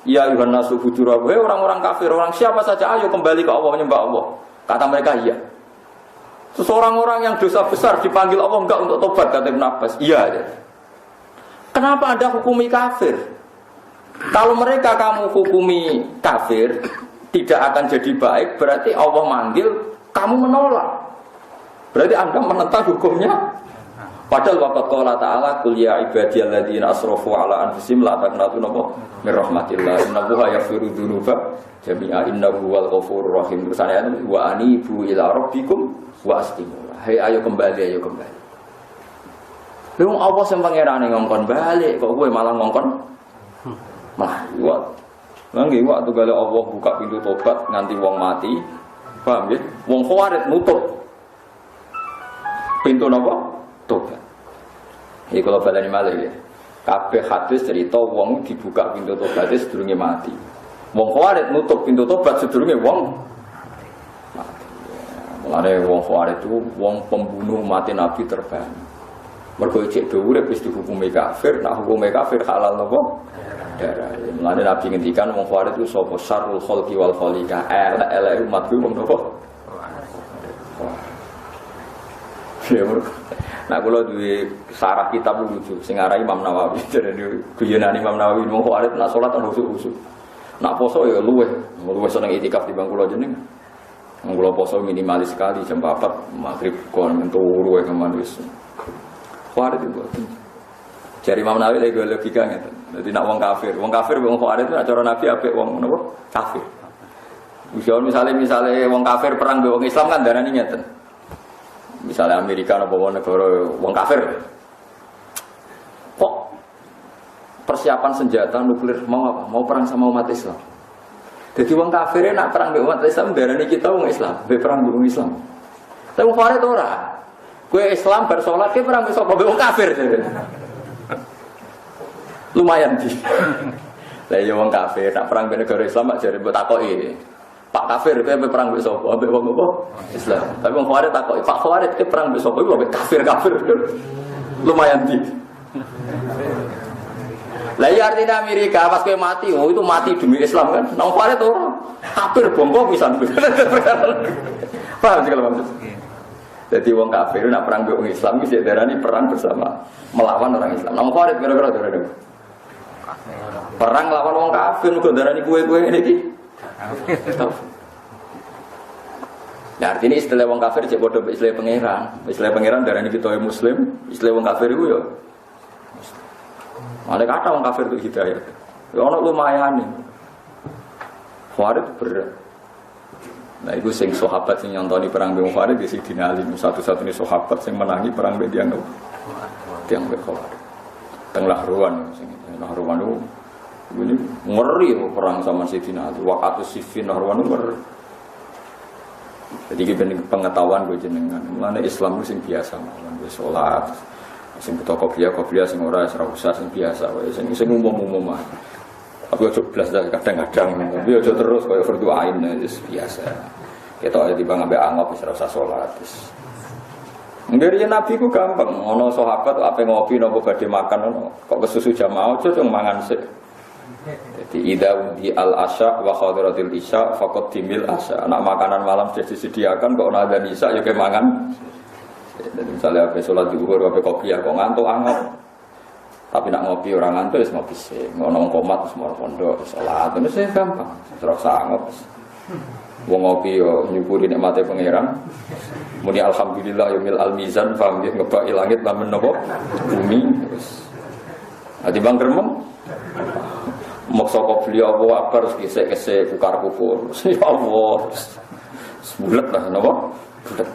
Ya ayuhan nasu budurabu. Orang-orang kafir, orang siapa saja ayo kembali ke Allah menyembah Allah. Kata mereka iya. Terus orang-orang yang dosa besar dipanggil Allah enggak untuk tobat kata Ibnu Abbas. Iya. Kenapa Anda hukumi kafir? Kalau mereka kamu hukumi kafir tidak akan jadi baik, berarti Allah manggil kamu menolak. Berarti Anda menentang hukumnya. Padahal waqad qala ta'ala qul ya ibadiyalladzina asrafu ala anfusihim la taqnatu min rahmatillah innallaha yaghfiru dzunuba jami'a innahu huwal ghafurur rahim. Terusane wa anibu ila rabbikum wa aslimu. Hai ayo kembali, ayo kembali. Lu Allah sing pangerane ngongkon balik kok kowe malah ngongkon malah liwat. Nang liwat tuh gale Allah buka pintu tobat nganti wong mati. Paham ya? Wong Khawarij nutup pintu napa? Tobat. Iki kalau baleni malih ya. Kabeh hadis cerita wong dibuka pintu tobat sedurunge mati. Wong Khawarij nutup pintu tobat sedurunge wong mati. Mulane wong Khawarij itu wong pembunuh mati Nabi terbanyak. Mergo cek dhuwure wis dihukumi kafir, nah hukume kafir halal napa? Darah. Mulane Nabi ngendikan wong Khawarij itu sapa syarrul khalqi wal khaliqa. Elek umatku wong napa? Ya mergo. Nah kula duwe sarah kitab lucu sing aran Imam Nawawi. Jadi guyonan Imam Nawawi wong Khawarij nak salat ana usuk-usuk. Nak poso ya luweh seneng itikaf di bangku kula jeneng. Kula poso minimalis sekali jam 4 maghrib kon turu wae kemana wis. Khawarij itu. Jari Imam Nawawi lagi logika ngeten. Jadi nak wong kafir wong Khawarij itu acara Nabi apik wong napa? Kafir. Misalnya wong kafir perang mbek wong Islam kan darani ngeten. Misalnya Amerika napa negara wong kafir. Kok persiapan senjata nuklir mau apa? Mau perang sama umat Islam. Jadi wong kafir nak perang mbek umat Islam darani kita wong Islam, mbek perang mbek wong Islam. Tapi wong Khawarij ora. Kowe Islam bar salat ke perang mbek wong kafir. Lumayan di. Lah ya wong kafir nak perang mbek negara Islam mak jare mbok takoki. Pak kafir kowe perang mbek sapa? Mbek wong apa? Islam. Tapi wong Khawarij takoki, Pak Khawarij kowe perang mbek sapa? Mbek kafir. Lumayan di. Lah ya artinya Amerika pas kowe mati, oh itu mati demi Islam kan. Nang Khawarij to kafir bongko pisan. Paham sih kalau maksud? Jadi wong kafir nak perang mbek wong Islam iki darani perang bersama melawan orang Islam. Nang Khawarij kira-kira darani perang lawan wong kafir kok darani kowe-kowe ngene iki. Nah artinya istilah wong kafir cek bodoh istilah pangeran. Istilah pangeran darani kita muslim, istilah wong kafir itu ya. Ada kata wong kafir itu hidayah. Ya ono lumayan nih. Khawarij berat. Nah itu sing sahabat sing nyontoni perang mbek Khawarij di Sidina Ali, satu-satunya sahabat sing menangi perang mbek tiang Khawarij. Teng Lahruwan sing Lahruwan itu ini ngeri perang sama Sidina Ali. Waqatus Siffin Lahruwan itu ngeri. Jadi kita pengetahuan gue jenengan. Mulane Islam itu sing biasa mawon wis salat. Sing butuh kopiah sing ora usah sing biasa wae sing umum-umum ae. Aku ojo blas kadang-kadang tapi ojo terus kaya fardu ain wis biasa. Ketok dibang ambek angop wis ora usah salat wis. Ngeri Nabi ku gampang, ono sahabat ape ngopi nopo badhe makan ono kok kesusu jamaah ojo cung mangan sik. Jadi idza di al-asya wa khadiratil isya faqad timil asya. Anak makanan malam sudah disediakan kok ana adzan isya ya kemangan. Jadi misalnya habis sholat zuhur, habis kopi ya kok ngantuk angop. Tapi nak ngopi orang ngantuk, ya ngopi sih. Ngono komat semua pondok, sholat itu sih gampang. Terus angop. Wong ngopi yo nyukuri nikmate pangeran. Muni alhamdulillah yaumil al-mizan, paham nggih ngebaki langit lamun napa? Bumi. Terus ati bang gremeng. Maksa kok beli apa terus gesek-gesek kukar-kukur. Ya Allah. Sebulet lah napa? Bulet.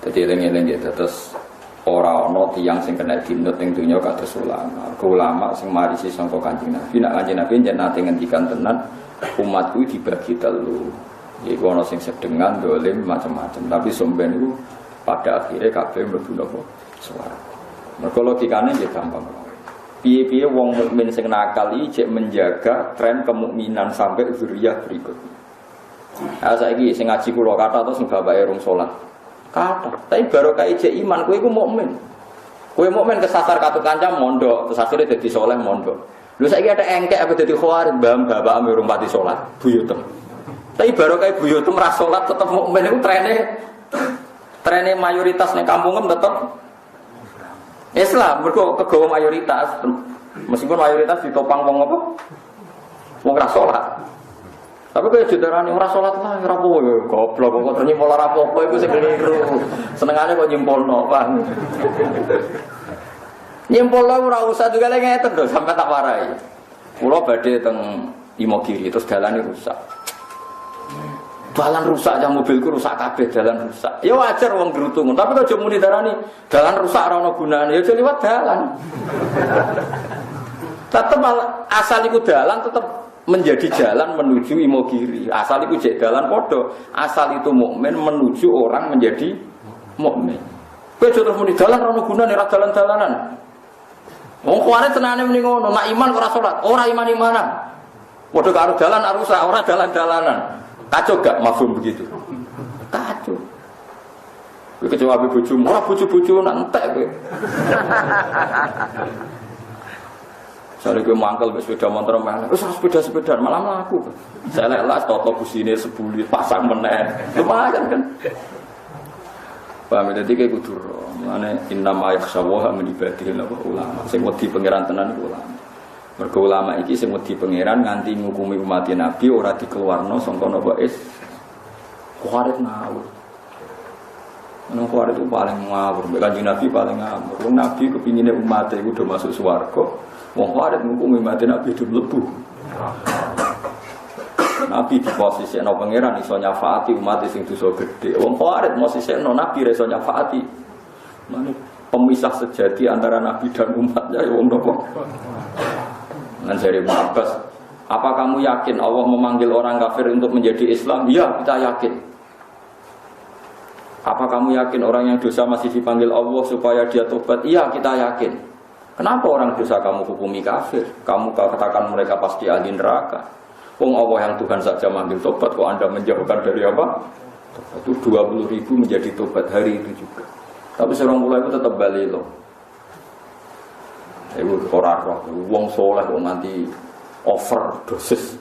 Jadi eling-eling gitu terus orang-orang tiang sing kena dinut ning dunya kados ulama. Ulama sing marisi sangka Kanjeng Nabi, nek Kanjeng Nabi yen nate ngendikan tenan umatku dibagi telu. Iku ana sing sedengan dolim macam-macam, tapi somben iku pada akhirnya kabeh mlebu napa swarga. Mergo logikane nggih gampang. Piye-piye wong mukmin sing nakal iki cek menjaga tren kemukminan sampai zuriyah berikutnya. Nah saiki sing ngaji kula kata terus sing bapake rung salat. Kata, tapi baru kaya ijek iman, kowe iku mukmin. Kowe mukmin kesasar katut kancam mondok, terus akhirnya dadi saleh mondok. Lho saiki ada engkek apa dadi Khawarij, mbah bapakmu urung pati salat, buyutem. Tapi baru kaya buyutem ra salat tetep mukmin iku trene mayoritas ning kampungem tetep Islam, mergo kegawa mayoritas. Meskipun mayoritas ditopang wong apa? Wong ra salat. Tapi kaya judarane ora salat lah ora apa ya goblok kok nyempol ora apa-apa iku sing keliru. Senengane kok nyempolno, Pak. Nyempolno ora usah juga lek ngeten lho sampe tak warai. Kula badhe teng Imogiri terus dalane rusak. Dalan rusak aja mobilku rusak kabeh dalan rusak. Ya wajar wong gerutung, tapi kok aja muni darani dalan rusak ora ono gunane ya aja liwat dalan. Tetep asal iku dalan tetep menjadi jalan menuju Imogiri. Asal itu jek dalan podo. Asal itu mukmin menuju orang menjadi mukmin. Kowe terus muni dalan ora gunane ra dalan-dalanan. Wong Khawarij tenane muni ngono, nak iman ora salat, ora iman-imanan. Padha karo dalan rusak, ora dalan-dalanan. Kacau gak mafhum begitu? Kacau. Kowe kecewa be bojomu, ora bojo-bojo nak entek kowe. Soale kowe mangkel wis sepeda motor melek. Wis sepeda-sepeda malah mlaku. Selek-lek toto busine sebuli pasang meneh. Lumayan kan. Paham dadi kowe kudu mane innama yakhshawaha min ibadihi ulama. Sing wedi pangeran tenan iku ulama. Mergo ulama iki sing wedi pangeran nganti ngukumi umat Nabi ora dikeluarno saka napa is Khawarij ngawur. Nang Khawarij itu paling ngawur, Kanjeng Nabi paling ngawur. Wong Nabi kepingine umat iku udah masuk swarga, wong Khawarij ngukumi umat Nabi hidup mlebu. Nabi di posisi no pangeran iso nyafaati umat sing dosa gedhe. Wong Khawarij posisi no Nabi iso nyafaati. Mane pemisah sejati antara Nabi dan umatnya ya wong nopo. Nan dari Abbas, apa kamu yakin Allah memanggil orang kafir untuk menjadi Islam? Iya, kita yakin. Apa kamu yakin orang yang dosa masih dipanggil Allah supaya dia tobat? Iya, kita yakin. Kenapa orang dosa kamu hukumi kafir? Kamu katakan mereka pasti ahli neraka. Wong Allah yang Tuhan saja manggil tobat, kok Anda menjauhkan dari apa? Itu 20.000 menjadi tobat hari itu juga. Tapi seorang mulai itu tetap balik loh. Ibu orang roh, wong soleh kok nanti overdosis,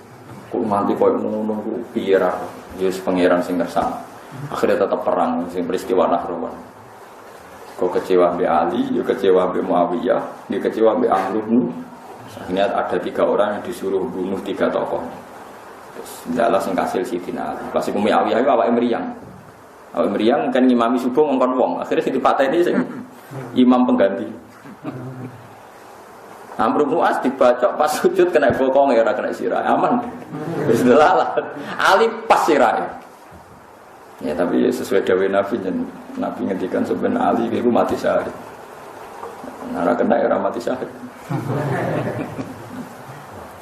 kok nanti kau menunggu piara, jadi pangeran sing kersane. Akhirnya tetap perang, sing peristiwa Nahrawan. Kau kecewa be Ali, juga kecewa be Muawiyah, dia kecewa be Amr. Akhirnya ada 3 orang yang disuruh bunuh 3 tokoh. Jelas yang kasil Sidina Ali. Pas iku Muawiyah itu awake mriyang. Awake mriyang kan ngimami subuh ngongkon wong. Akhirnya sing dipateni sing imam pengganti. Amr bin As dibacok pas sujud kena bokong ya ora kena sirah. Aman. Wis delalah. Ali pas sirah. Ya tapi sesuai dawuh Nabi ngendikan sebenarnya Ali itu mati syahid. Ora kena ora mati syahid.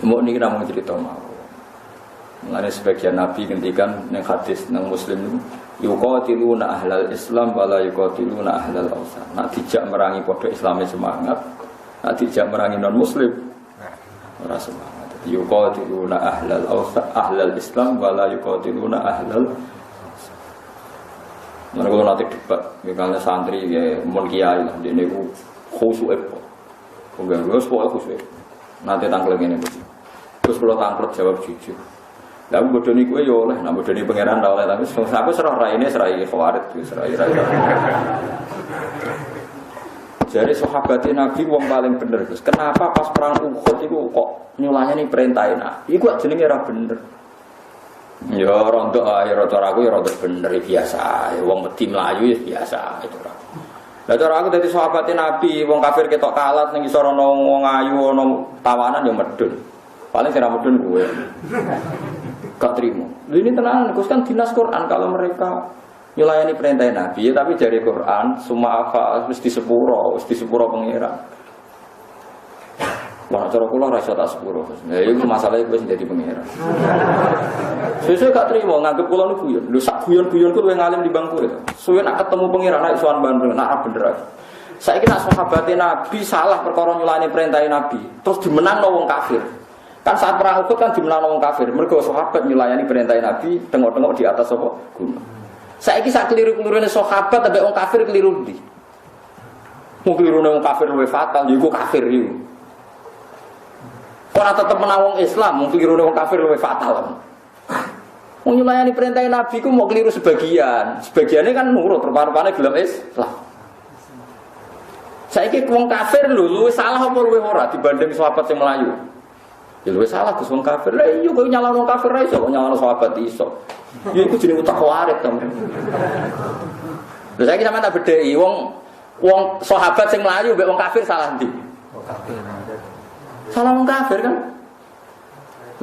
Mau niki namung cerita mau. Mulane sebagian Nabi ngendikan ning hadis nang Muslim niku yuqatiluna ahlal Islam wala yuqatiluna ahlal awsan. Nak dijak merangi padha Islame semangat, nak dijak merangi non Muslim ora semangat. Yuqatiluna ahlal awsan ahlal Islam wala yuqatiluna ahlal. Mana kalau nanti debat, misalnya santri ya mon kiai lah, dia ni khusyuk apa? Enggak, harus pokoknya khusyuk. Nanti tangkal ini tu. Terus kalau tangkal jawab jujur. Lalu bodoh ni gue yo lah, nak bodoh ni pangeran dah oleh. Tapi aku serah rai ini serai Khawarij, serai. Jadi sahabat Nabi wong paling bener. Kenapa pas perang Uhud itu kok nyulahnya ni perintahin? Iku jenenge ra bener. Ya rontok ae cara aku ya rontok bener biasa. Wong wedi mlayu ya biasa itu ora. Lah cara aku dadi sahabat Nabi, wong kafir ketok kalat ning isor ana wong ayu ana tawanan ya medun. Paling sing ra medun kowe. Gak trimo. Lha ini tenan Gus kan dinas Quran kalau mereka nyulayani perintah Nabi, ya, tapi dari Quran semua apa mesti sepuro pangeran. Wah, cara kula ora iso tak sepuro. Ya iku masalahe wis dadi pangeran. Sesuk gak trimo nganggep kula niku guyon. Lho sak guyon-guyonku luwih ngalim di bangku itu. Suwe nak ketemu pangeran nek isoan bandel nak bener. Saiki nak sahabat Nabi salah perkara nyulayani perintah Nabi, terus dimenangno wong kafir. Kan saat perang Uhud kan dimenangno wong kafir. Mergo sahabat nyulayani perintah Nabi tengok-tengok di atas apa gunung. Saiki sak keliru-kelirune sahabat ambek wong kafir keliru ndi? Wong kelirune wong kafir luwih fatal, iku kafir iku. Ora tetep menawang Islam, mung kelirune wong kafir luwih fatal. Wong nyulayani perintah Nabi ku mau keliru sebagian. Sebagiannya kan nurut, rupa-rupane gelem Islam. Saiki wong kafir lho luwih salah apa luwih ora dibanding sahabat sing Melayu? Ya luwih salah Gus wong kafir. Lah iya kok nyalahno wong kafir ra iso, kok nyalahno sahabat iso. Ya iku jenenge utak Khawarij to. Lha saiki sampeyan tak bedheki wong sahabat sing Melayu mbek wong kafir salah ndi? Wong kafir. Salah wong kafir kan?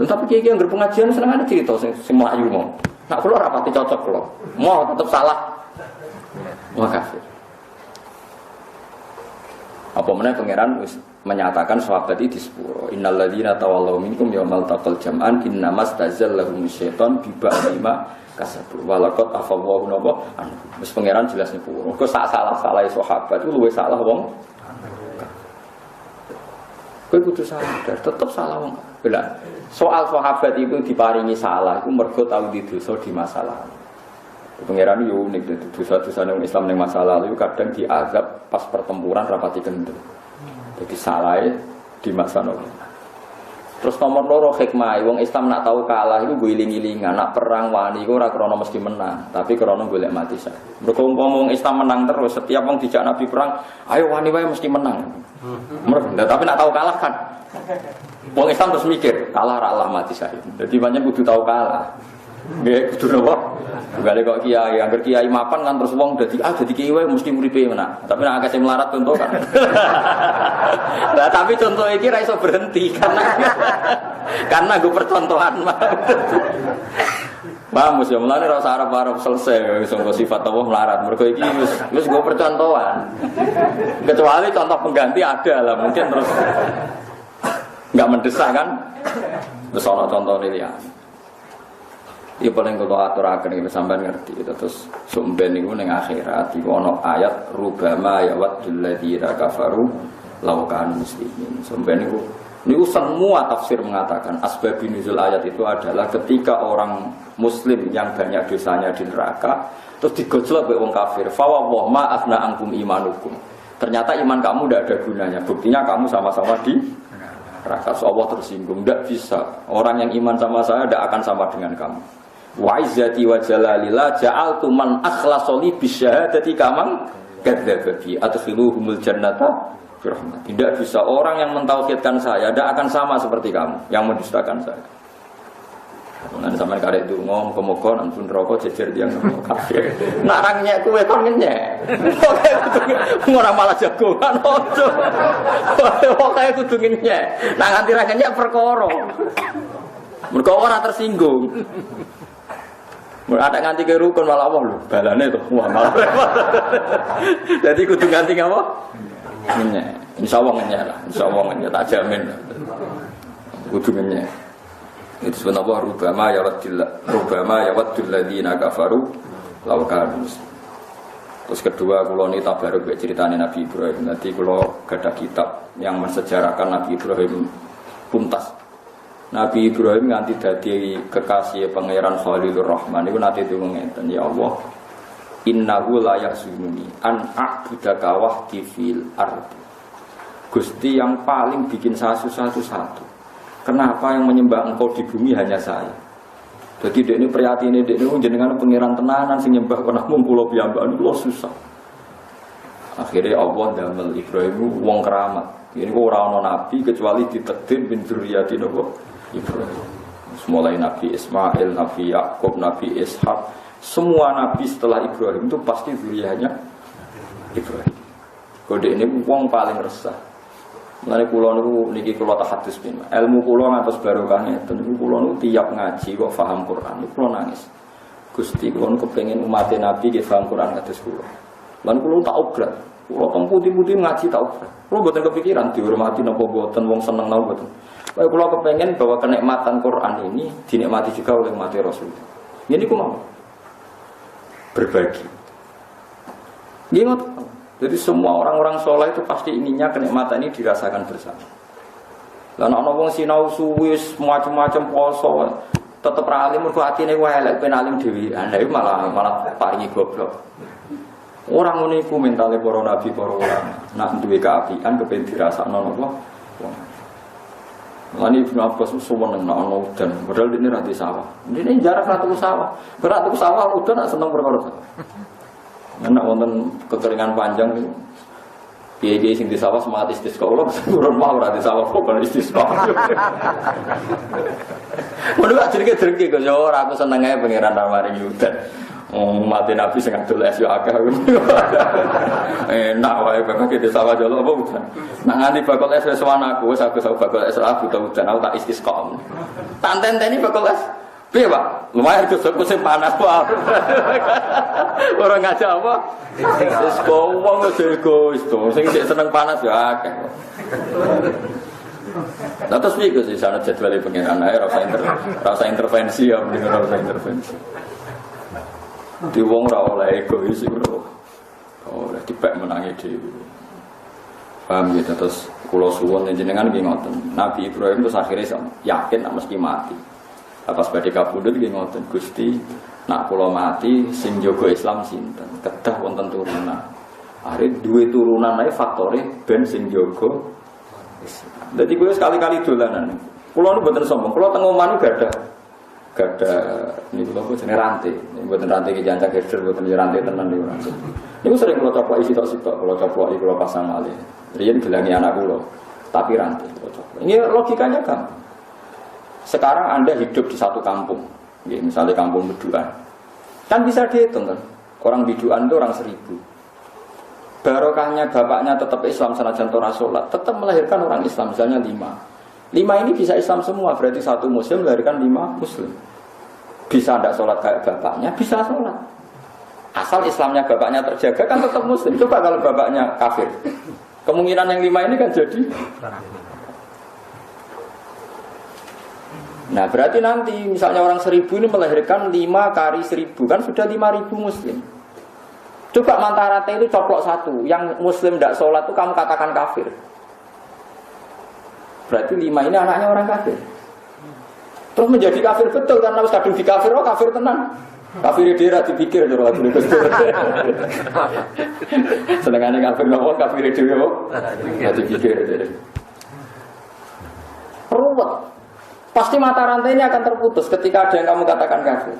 Tapi kiai yang berpengajian seneng ada cerita sing Melayu mau. Nak kula ora pati cocok kula. Mau tetep salah. Wong kafir. Apa meneh pangeran wis menyatakan sahabat iki di sepuro. Innal ladzina tawallaw minkum yaumal taqal jam'an innamas tazallahum syaitan bi ba'dima kasabu. Walaqad afallahu napa anhu. Wis pangeran jelas niku. Kok sak salah-salahe sahabat itu luwih salah wong. Kowe kudu sadar, tetep salah wong. Belah. Soal sahabat itu diparingi salah, itu mergo tau di dosa di masa lalu. Pangeran yo unik dadi dosa-dosa nang Islam ning masa lalu kadang diazab pas pertempuran rapati kendel. Jadi salahnya di masa lalu. Terus nomor loro hikmah, wong Islam nak tahu kalah itu guling-gilingan, nak perang wani iku ora krana mesti menang, tapi krana golek mati sae. Mergo wong Islam menang terus, setiap wong dijak Nabi perang, ayo wani wae mesti menang. Tapi nak tahu kalah kan. Wong Islam terus mikir, kalah ra Allah mati sae. Jadi banyak kudu tahu kalah. Nggih, kudu napa? Bugale kok kiai, angger kiai mapan kan terus wong dadi kiai wae mesti muripe menak. Tapi nek akeh sing melarat contoh kan. Lah tapi contoh iki ra iso berhenti karena gue percontohan. Paham ya, mulane ora usah arep-arep selesai wis sifat Allah melarat. Mergo iki wis gue percontohan. Kecuali contoh pengganti ada lah, mungkin terus enggak mendesak kan. Terus ana contone liyane. Ya paling kalau aturaken iki sampean ngerti terus sumben niku ning akhirat iku ana ayat rubama ya waddul ladzina kafaru law kanu muslimin. Sumben niku semua tafsir mengatakan asbabun nuzul ayat itu adalah ketika orang muslim yang banyak dosanya di neraka terus digojlok oleh wong kafir fa wallahu ma afna ankum imanukum. Ternyata iman kamu tidak ada gunanya. Buktinya kamu sama-sama di neraka. So Allah tersinggung, tidak bisa. Orang yang iman sama saya tidak akan sama dengan kamu. Wa izzati wa jalalillah ja'altu man akhlasa li bisyahadati kamang kadzdzaba bi adkhiluhumul jannata bi rahmat. Tidak bisa orang yang mentauhidkan saya tidak akan sama seperti kamu yang mendustakan saya. Nanti sampean karek donga muga-muga ampun neraka jejer tiyang kafir. Nak ra nyek kowe kon ngenyek. Ora malah jagongan ojo. Pokoke kudu ngenyek. Nak nganti ra ngenyek perkara. Mergo ora tersinggung. Ada nganti ke rukun malah Allah lho, balane to. Wah, malah. Jadi kudu nganti apa? Ngenyek. Insyaallah ngenyek lah. Insyaallah ngenyek tak jamin. Kudu ngenyek. Itu sebenarnya rubama ya waddul ladzina kafaru law kanu. Terus kedua kula niki tabaruk mek critane Nabi Ibrahim. Nanti kula gadah kitab yang mensejarahkan Nabi Ibrahim tuntas. Nabi Ibrahim nganti dadi kekasih pangeran Khalilur Rahman niku nate donga ngeten, ya Allah innahu la yahzununi an a'budaka wahdi fil ardh. Gusti yang paling bikin saya susah itu satu. Kenapa yang menyembah engkau di bumi hanya saya? Jadi dek ini prihatine dek ini jenengan pangeran tenanan sing nyembah kena mung kula piyambak niku susah. Akhirnya Allah damel Ibrahim wong keramat. Ini kok ora ana nabi kecuali ditakdir bin dzurriyyati Ibrahim. Mulai Nabi Ismail, Nabi Yakub, Nabi Ishak, semua nabi setelah Ibrahim itu pasti dzurriyyahnya Ibrahim. Kode ini wong paling resah. Mulane kula niku niki kula tahadus bin. Ilmu kula ngantos barokah ngeten niku kula niku tiap ngaji kok paham Quran niku kula nangis. Gusti kula kepengin umat Nabi nggih paham Quran kados kula. Lan kula tak obrak. Kula teng putih-putih ngaji tak obrak. Kula mboten kepikiran dihormati napa mboten wong seneng napa mboten. Kaya kula kepengin bahwa kenikmatan Quran ini dinikmati juga oleh umat Rasul. Ini ku mau berbagi. Nggih ngoten. Jadi semua orang-orang soleh itu pasti inginnya kenikmatan ini dirasakan bersama. Lan ana wong sinau suwi macam-macam poso tetep ra alim mergo atine wae elek ben alim dhewean. Lah malah paringi goblok. Ora ngono iku mentale para nabi para ulama. Nak duwe kaapian kepen dirasakno napa? Lan Ibnu Abbas suweneng nek ana udan, padahal dene ra di sawah. Dene jarak ra tuku sawah. Berat tuku sawah udan nak seneng perkara. Enak wonten kekeringan panjang itu. Piye-piye sing di sawah semangat istisqa. Kula turun mau ora di sawah kok istisqa. Mun gak jerke-jerke kok yo ora aku seneng ae pangeran maringi udan. Mati Nabi sing adol es yo akeh. Enak wae kok di sawah jolo apa udan. Nak nganti bakal es wis aku wis aku bakal es aku udan aku tak istisqa. Tak tenteni bakal es. Piye, Pak? Lumayan kesuk sing panas wae. Ora ngajak apa? Wis kok wong egois to, sing seneng panas ya akeh. Lah terus piye sih sana jadwal pengiran ae rasa intervensi ya, mending ora usah intervensi. Di wong ora oleh egois iku. Ora dipek menangi dhewe. Paham ya terus kula suwun jenengan nggih ngoten. Nabi Ibrahim terus akhirnya yakin mesti mati. Pas badhe kabudut nggih ngoten Gusti, nak kula mati sing jaga Islam sinten? Kedah wonten turunan. Arep duwe turunan ae faktore ben sing jaga Islam. Dadi kuwi sekali-kali dolanan. Kula nu mboten sombong, kula teng omah niku gadah niku lho jenenge rantai. Mboten rantai ki jancak herder mboten rantai tenan niku rantai. Niku sering kula copoki sitok-sitok, kula copoki kula pasang malih. Riyen gelangi anak kula, tapi rantai kula copoki. Ini logikanya gampang. Sekarang Anda hidup di satu kampung, Misalnya kampung Biduan, kan bisa dihitung kan, orang Biduan itu orang 1000. Barokahnya bapaknya tetap Islam senajan ora sholat, tetap melahirkan orang Islam, misalnya 5 ini bisa Islam semua, berarti satu muslim melahirkan 5 muslim. Bisa tidak sholat kayak bapaknya, bisa sholat. Asal Islamnya bapaknya terjaga kan tetap muslim. Coba kalau bapaknya kafir, kemungkinan yang 5 ini kan jadi. Nah berarti nanti misalnya orang 1000 ini melahirkan 5 kali 1000, kan sudah 5000 muslim. Coba mantarate itu coplok satu, yang muslim tidak sholat itu kamu katakan kafir. Berarti 5 ini anaknya orang kafir. Terus menjadi kafir betul karena harus kadung di kafir, oh kafir tenang. Kafir dia dipikir jadi lagu ini. Senengannya kafir ngomong kafir dia nggak dipikir. Ruwet. Pasti mata rantai ini akan terputus ketika ada yang kamu katakan kafir.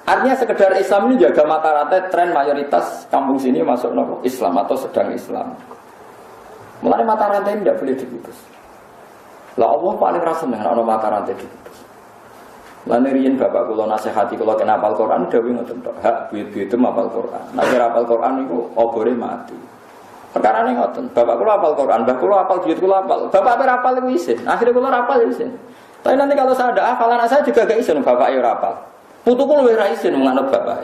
Artinya sekedar Islam ini jaga mata rantai, tren mayoritas kampung sini masuk Islam atau sedang Islam. Mulai mata rantai ini tidak boleh diputus. Lah Allah paling rasa dengan orang mata rantai diputus. Lalu riyen bapak kula nasihati kula kena hafal Quran dawuh ngoten tok. Hak duit-duit itu hafal Quran. Nek ora hafal Quran niku obore mati. Perkarane ngoten, bapak kula hafal Quran, mbah kula hafal duit kula hafal. Bapak ora hafal iku isin. Akhire kula ora hafal isin. Tapi nanti kalau saya ada hafalan saya juga gak isin bapak ya ora hafal. Putuku luwih ra isin menganut bapak.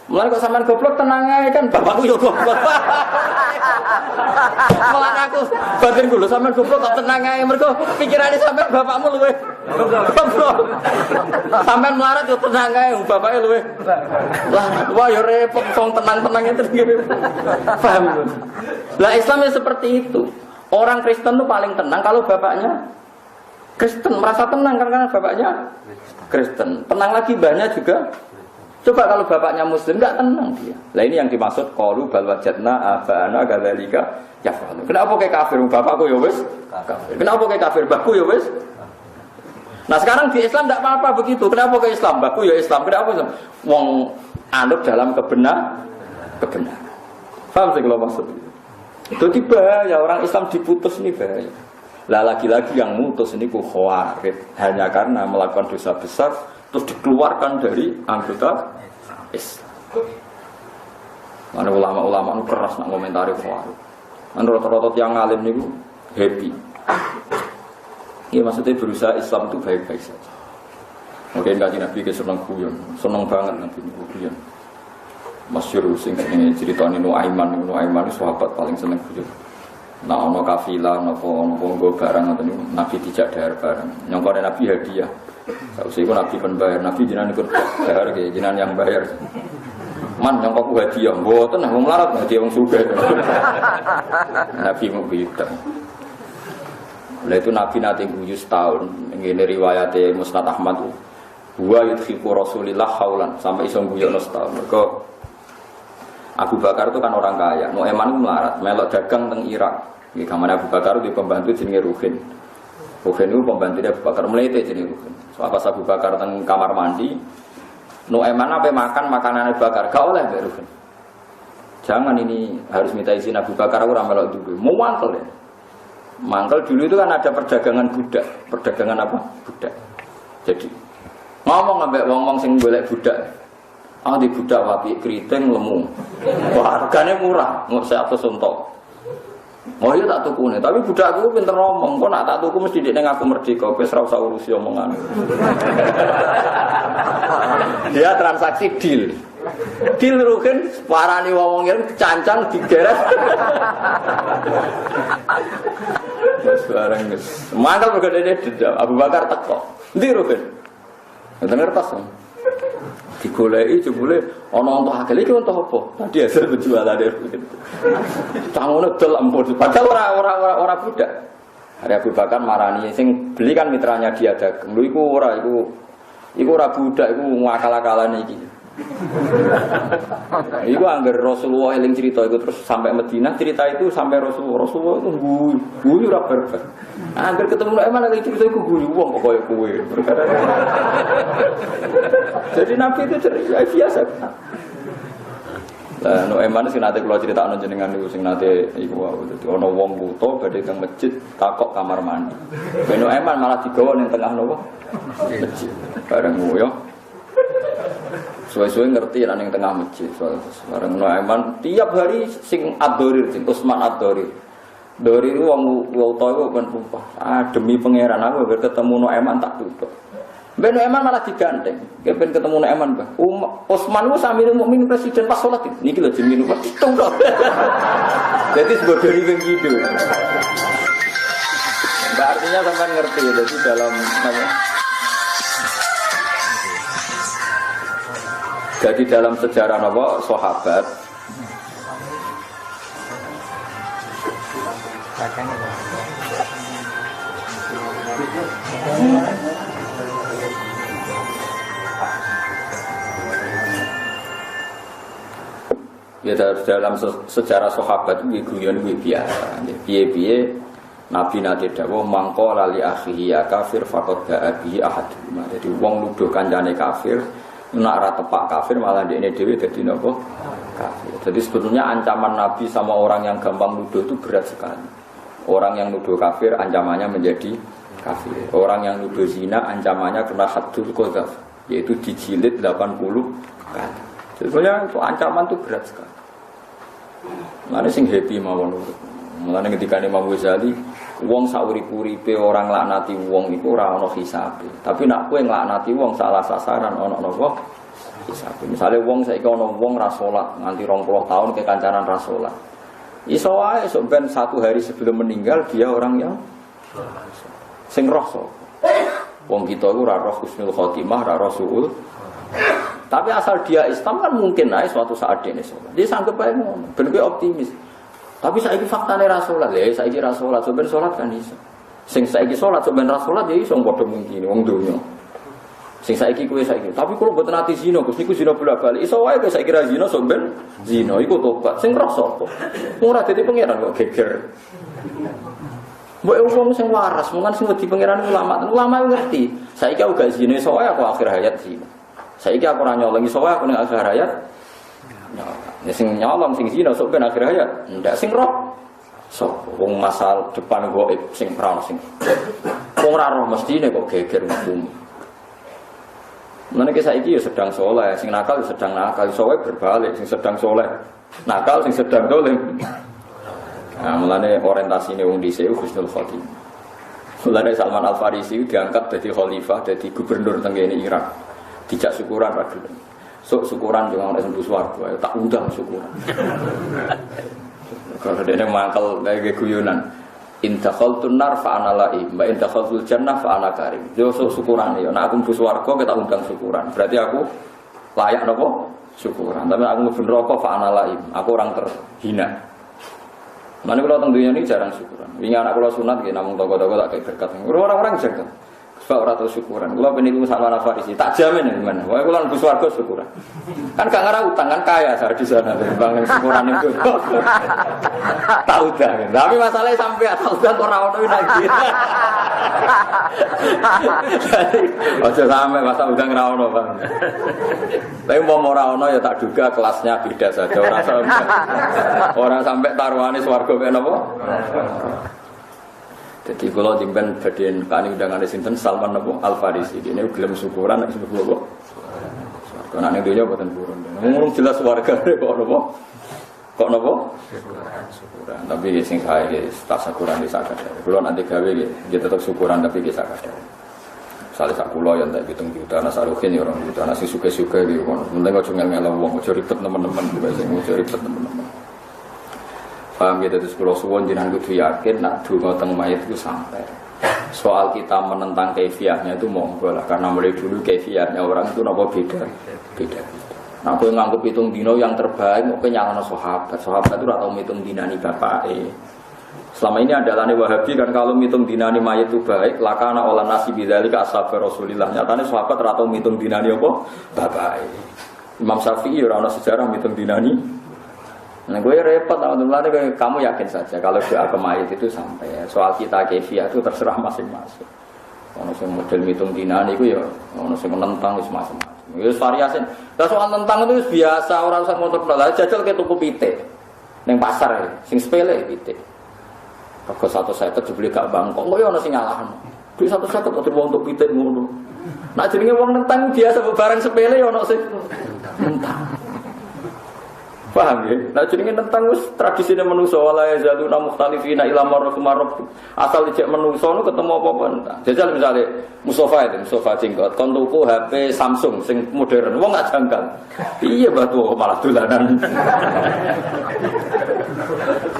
Mulai kok sampean goblok tenang ae kan bapakku yo goblok. Malah aku batin dulu sampean goblok kok tenang ae mergo pikirane sampean bapakmu luwih goblok. Sampean melarat yo tenang ae bapake luwih. Wah yo repot wong tenang-tenang itu ngene. Paham? Lah Islam ya seperti itu. Orang Kristen tuh paling tenang kalau bapaknya Kristen, merasa tenang karena bapaknya Kristen. Tenang lagi banyak juga. Coba kalau bapaknya muslim enggak tenang dia. Lah ini yang dimaksud qalu bal wajadna abana kadzalika yaf'alu. Kenapa kayak kafir bapakku ya wis kafir. Kenapa kayak kafir mbahku ya wis. Nah sekarang di Islam enggak apa-apa begitu. Kenapa kayak Islam mbahku ya Islam. Kenapa Islam? Wong anut dalam kebenaran. Paham sih kalau maksud itu? Itu bahaya orang Islam diputus ini bahaya. Lah lagi-lagi yang mutus ini khawarij hanya karena melakukan dosa besar terus dikeluarkan dari anggota Islam. Mana ulama-ulama itu keras nak komentari khawarij. Rata-rata yang ngalim niku happy. Iya maksudnya berusaha Islam itu baik-baik saja. Mungkin kaji Nabi senang guyon, senang banget Nabi guyon. Masyhur sing ceritane Nuaiman itu sahabat paling seneng guyon. Nah ono kafilah nopo nggo barang ngoten niku Nabi dijak dahar barang. Nyongkone Nabi hadiah. Sausé iku Nabi kon bayar, Nabi jenengan ikut dahar nggih, jenengan yang bayar. Man nyongkokku hadiah, mboten wong melarat hadiah wong sugih. Nabi mau bilang. Lah itu Nabi nate guyu setahun. Ngene riwayate Musnad Ahmad. Wa yudhiku Rasulillah haulan sampai iso guyono setahun. Mergo Abu Bakar itu kan orang kaya, Nuaiman itu melarat, melok dagang teng Irak. Di kamar Abu Bakar itu pembantu jenenge Ruhin. Ruhin itu pembantu Abu Bakar melete jenenge Ruhin. So pas Abu Bakar teng kamar mandi, Nuaiman apa makan makanan Abu Bakar, gak oleh Mbak Ruhin. Jangan ini harus minta izin Abu Bakar, aku ora melok dulu. Mau mangkel ya. Mangkel dulu itu kan ada perdagangan budak. Perdagangan apa? Budak. Jadi ngomong ambek wong-wong sing golek budak. Ah di budak wapi keriting lemu. Wah, harganya murah, nggak saya atas untuk. Oh iya tak tuku nih, tapi budakku pinter ngomong. Kok nak tak tuku mesti dia ngaku merdeka. Wes ora usah urusi omongan. Dia transaksi deal. Deal rugen, parani wong ngene cancang digeret. Wes bareng wis. Mangkel pergadane dendam. Abu Bakar teko. Ndi rugen? Ngerti pas. Digoleki jebule ana untuk akeh iki untuk apa? Tadi hasil penjualan dia begitu. Tangone dol ampun. Padahal ora budak. Hari Abu Bakar marani sing beli kan mitranya dia dagang. Lho iku ora budak iku ngakal-akalane iki. Iku anggar Rasulullah eling cerita itu terus sampai Madinah cerita itu sampai Rasulullah itu guyu ora berber. Anggar ketemu emang lagi cerita itu guyu wong kok koyo kowe. Jadi Nabi itu ceria biasa. Lah Nu'aiman sing nate kula critakno jenengan niku sing nate iku wae dadi ana wong buta badhe teng masjid takok kamar mandi. Ben Nu'aiman malah digawa ning tengah napa? Masjid. Bareng yo. Suwe-suwe ngerti nek ning tengah masjid. Bareng Nu'aiman tiap hari sing Ad-Dorir, sing Utsman Ad-Dorir. Dorir wong uta iku ben sumpah. Demi pangeran aku ketemu Nu'aiman tak tutup. Ben Nu'aiman malah digandeng. Kepen ketemu Nu'aiman, Mbah. Utsman ku Amirul Mukminin presiden pas salat niki lho jenenge petung kok. Jadi sebodoni wong gitu. Artinya sampean ngerti ya, jadi dalam jadi dalam sejarah apa sahabat ya dalam sejarah sahabat itu guyon biasa. Piye-piye Nabi nate dawuh mangko lali akhihi ya kafir faqad ba'abihi ahad. Jadi wong nuduh kancane kafir, nek ora tepak kafir malah dekne dhewe dadi napa? Kafir. Jadi sebetulnya ancaman Nabi sama orang yang gampang nuduh itu berat sekali. Orang yang nuduh kafir ancamannya menjadi kafir. Orang yang nuduh zina ancamannya kena haddul qadzaf, yaitu dijilid 80 kali. Sebetulnya itu ancaman itu berat sekali. Mana sing happy mawon. Mulane ketika Imam Ghazali, wong saurip-uripe orang laknati wong iku ora ana hisabe. Tapi nek kowe nglaknati wong salah sasaran ana napa? Hisabe. Misale wong saiki ana wong ra salat nganti 20 tahun kekancanan ra salat. Iso wae sok ben 1 hari sebelum meninggal dia orang yang sing roh sapa. Wong kita iku ora roh husnul khotimah, ora roh suul. Tapi asal dia Islam kan mungkin ae suatu saat dene salat. Dia sanggup ae ngono, ben kowe optimis. Tapi saiki faktane ra salat, lha saiki ra salat, sampeyan salat kan iso. Sing saiki salat sampeyan ra salat ya iso padha mungkin wong donya. Sing saiki kowe saiki, tapi kalau mboten ati zina, Gus niku zina bolak-balik. Iso wae kowe saiki ra zina sampeyan zina iku tobat. Sing roh sapa? Ora dadi pangeran kok geger. Mbok wong sing waras, mungkin sing wedi pangeran ulama. Ulama ngerti. Saiki aku gak zina iso wae aku akhir hayat zina. Saiki aku ora nyolong iso wae aku ning akhir hayat. Ya sing nyolong sing zina sok ben akhir hayat. Ndak sing roh. Sok wong masal depan gaib sing ora sing. Wong ora roh mestine kok geger hukum. Menene saiki ya sedang saleh, sing nakal ya sedang nakal, iso wae berbalik sing sedang saleh. Nakal sing sedang dolim. Nah, mulane orientasine wong dhisik husnul khotimah. Mulane Salman Al Farisi diangkat dadi khalifah, dadi gubernur teng kene Irak. Dijak syukuran ra gelem. Sok syukuran jangan nek sembuh swarga, tak undang syukuran. Kalau dene mangkel kaya guyonan. In dakhaltun nar fa ana la'i, wa in dakhaltul jannah fa ana karim. Yo sok syukuran ya, nek aku mlebu swarga kita undang syukuran. Berarti aku layak napa? Syukuran. Tapi aku mlebu neraka fa ana la'i, aku orang terhina. Mane kula teng dunya ini jarang syukuran. Wingi anak kula sunat nggih namung toko-toko tak berkat. Orang-orang jaga. Sebab ora tau syukuran. Kula peniku Salman Al Farisi, tak jamin gimana. Wae kula mlebu swarga syukuran. Kan gak ngarah utang kan kaya saya di sana bang syukuran itu. Tak udah. Tapi masalahnya sampai tak udah ora ono lagi. Ojo sampe masa udah ora ono, Bang. Tapi mau ora ono ya tak duga kelasnya beda saja orang sampai taruhane swarga kaya napa? Jadi kalau jemben bagian kani undangan sinten Salman Al Farisi ini gelem syukuran nek sebab kok. Swarga nek dunya boten purun. Ngurung jelas warga kok napa? Kok napa? Syukuran. Tapi sing kae tak syukuran di sakit. Kulo nanti gawe nggih tetep syukuran tapi nggih sakit. Misale sak kula ya entek 7 juta ana saruhin ya 2 juta ana sing suke-suke iki ngono. Penting aja ngel-ngel wong, aja ribet teman-teman, aja ribet teman-teman. Paham ya, terus kalau suwon jenengan kudu yakin nak donga teng mayit itu sampai. Soal kita menentang kaifiahnya itu monggo lah, karena mulai dulu kaifiahnya orang itu napa beda. Nah, kowe nganggep hitung dino yang terbaik, kowe nyalahno sahabat. Sahabat itu ora tau mitung dinani bapake. Selama ini adalah Wahabi kan kalau mitung dinani mayit itu baik, lakana olah nasi bidzalika ashabar Rasulillah. Nyatane sahabat ora tau mitung dinani apa bapake. Imam Syafi'i ora ana sejarah mitung dinani. Nah, gue repot, kamu yakin saja kalau doa ke mayit itu sampai. Soal kita kefiah itu terserah masing-masing. Ono sing model mitung dinane iku ya ono sing menentang wis macam-macam. Wis variasi. Lah soal tentang itu biasa ora usah motor lah jajal ke tuku pitik. Ning pasar sing sepele pitik. Rego 150 dibeli gak bangkok. Kok ya ono sing nyalahno. Duit 150 kok diwong untuk pitik ngono. Nah jenenge wong nentang biasa barang sepele ya ono sing nentang. Paham ya? Nah jenenge nentang wis tradisine manusa wala yazaluna mukhtalifina ila marrab. Asal dicek manusa nu ketemu apa-apa nentang. Jajal misale Mustafa jenggot kon tuku HP Samsung sing modern. Wong gak janggal. Iya batu malah dolanan.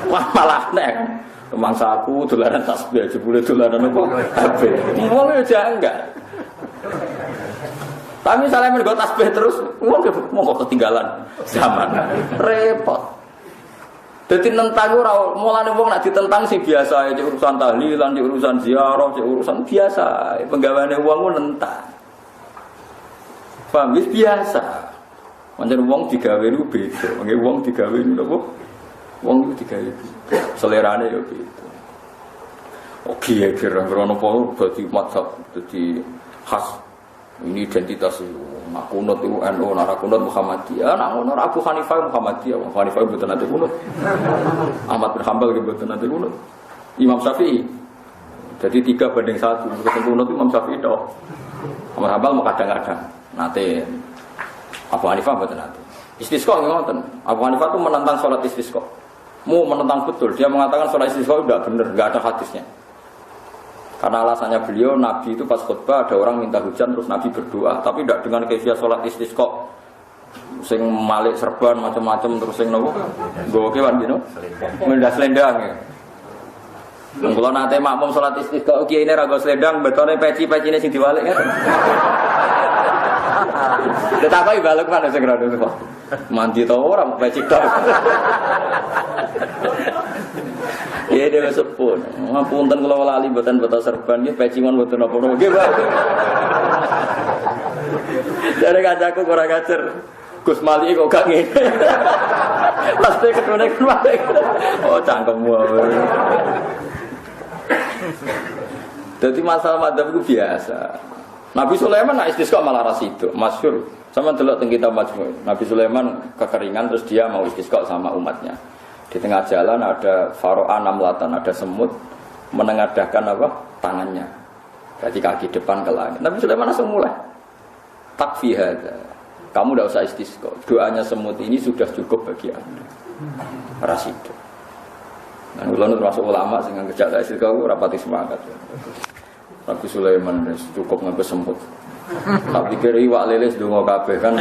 Wah malah nek mangsa aku dolanan tasbih jebule dolanan apa HP. Wong yo janggal. Tapi misalnya mergo tasbih terus, mau kok ketinggalan zaman. Repot. Dadi nentang ora mulane wong nek ditentang sing biasa ae urusan tahlilan, urusan ziarah, urusan biasa. Penggaweane wong ku nentang. Paham wis biasa. Pancen wong digawe niku beda. Wong digawe niku apa? Wong iku digawe selerane yo beda. Oke ya kira-kira napa dadi mazhab dadi khas. Ini identitas itu. Nak kunut itu NU, nak kunut Muhammadiyah. Nak kunut Abu Hanifah Muhammadiyah. Abu Hanifah betul nanti kunut. Ahmad bin Hanbal betul nanti kunut. Imam Syafi'i. Jadi 3-1. Betul kunut Imam Syafi'i itu. Ahmad Hanbal mau kadang-kadang. Nanti Abu Hanifah betul nanti. Istisqa ngoten. Abu Hanifah itu menentang sholat istisqa. Mau menentang betul. Dia mengatakan sholat istisqa tidak benar, tidak ada hadisnya. Karena alasannya beliau, Nabi itu pas khutbah ada orang minta hujan terus Nabi berdoa, tapi tidak dengan kaifiah sholat istisqa, sing malik serban macam-macam terus sing nopo, gue kewan gitu, mendas selendang ya. Kalau nanti makmum sholat istisqa, oke ini ragu selendang, betulnya peci ini sing diwalik kan? Tetapi balik mana segera dulu kok, mandi tau orang peci tau. Iya dia sepun. Ngapunten kalau lali buatan betul serban, gitu pecingan buatan apa nggih Pak. Dari kacaku kurang ajar. Gus Mali kok gak ngene. Pasti ketune Malik. Oh cangkemmu. Jadi masalah madzhab itu biasa. Nabi Sulaiman nak istisqa malah ras itu, masyhur. Sama delok teng kitab Majmu'. Nabi Sulaiman kekeringan terus dia mau istisqa sama umatnya. Di tengah jalan ada faro'a namlatan, ada semut menengadahkan apa? Tangannya. Berarti kaki depan ke langit. Nabi Sulaiman langsung mulai. Takfi hadza. Kamu tidak usah istisqa. Doanya semut ini sudah cukup bagi Anda. Rasidu. Nah, ulama termasuk ulama sing ngejak istisqa rapati semangat. Nabi Sulaiman cukup nganggo semut. Tak pikir iwak lele sedonga kabeh kan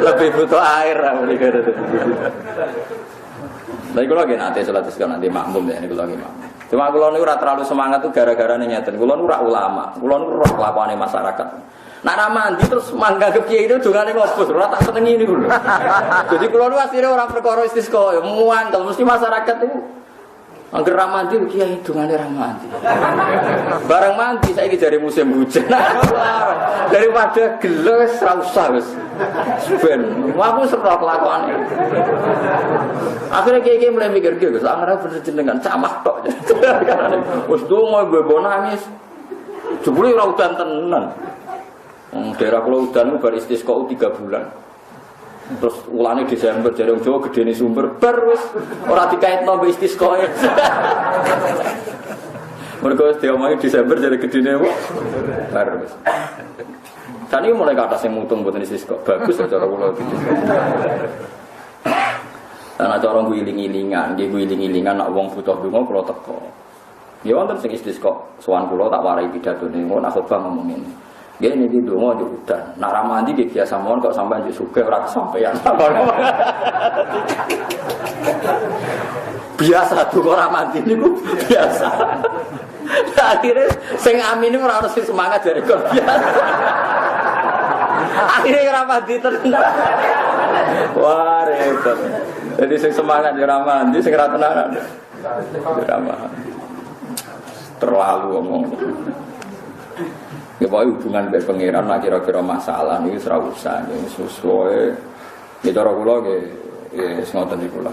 lebih butuh air mikir itu. Tapi kalau lagi nanti sholat istisqa nanti makmum ya, ini kalau lagi makmum. Cuma kalau ini ora terlalu semangat tuh gara-gara nih nyeten. Kalau ini ora ulama, kalau ini roh kelakuane masyarakat. Nak mandi terus mangga ke kiai itu dongane ngopus, ora tak senengi ini dulu. Jadi kalau ini asline ora perkara istisqa, muang kalau mesti masyarakat itu angger ramandi kiai dongane ramandi. Barang mandi saiki jare musim hujan. Daripada gelo wis ra usah wis. Ben, aku serok lakone. Akhire kiai mulai mikir ge, Gus, anggar bener jenengan camah tok. Wis dongo mbok nangis. Jebule ora udan tenan. Daerah kula udan bar istisqa 3 bulan. Terus ulane Desember jare wong Jawa gedene sumber bar wis ora dikaitno mbek istisqa. Mergo diomongi Desember jare gedene bar wis. Sani mulai kata sing mutung mboten istisqa. Bagus cara kula gitu. Ana cara ngiling-ilingan, nggih ngiling-ilingan nek wong butuh donga kula teko. Ya wonten sing istisqa, sowan kula tak warai pidatone ngono khotbah ngomong ngene. Nggih niki donga yo udan. Nak ramandi nggih biasa mawon kok sampean yo sugih ora kesampeyan. Biasa donga ramandi niku biasa. Akhirnya sing amin ora ono sing semangat jare kok biasa. Akhirnya ramandi tenan. Wah repot. Jadi sing semangat yo ramandi sing ora tenanan. Ramah. Terlalu ngomong. Ya pokoknya hubungan dengan pengiran lah kira-kira masalah ini serah usah ini sesuai ya cara kula ya ngoten niku lah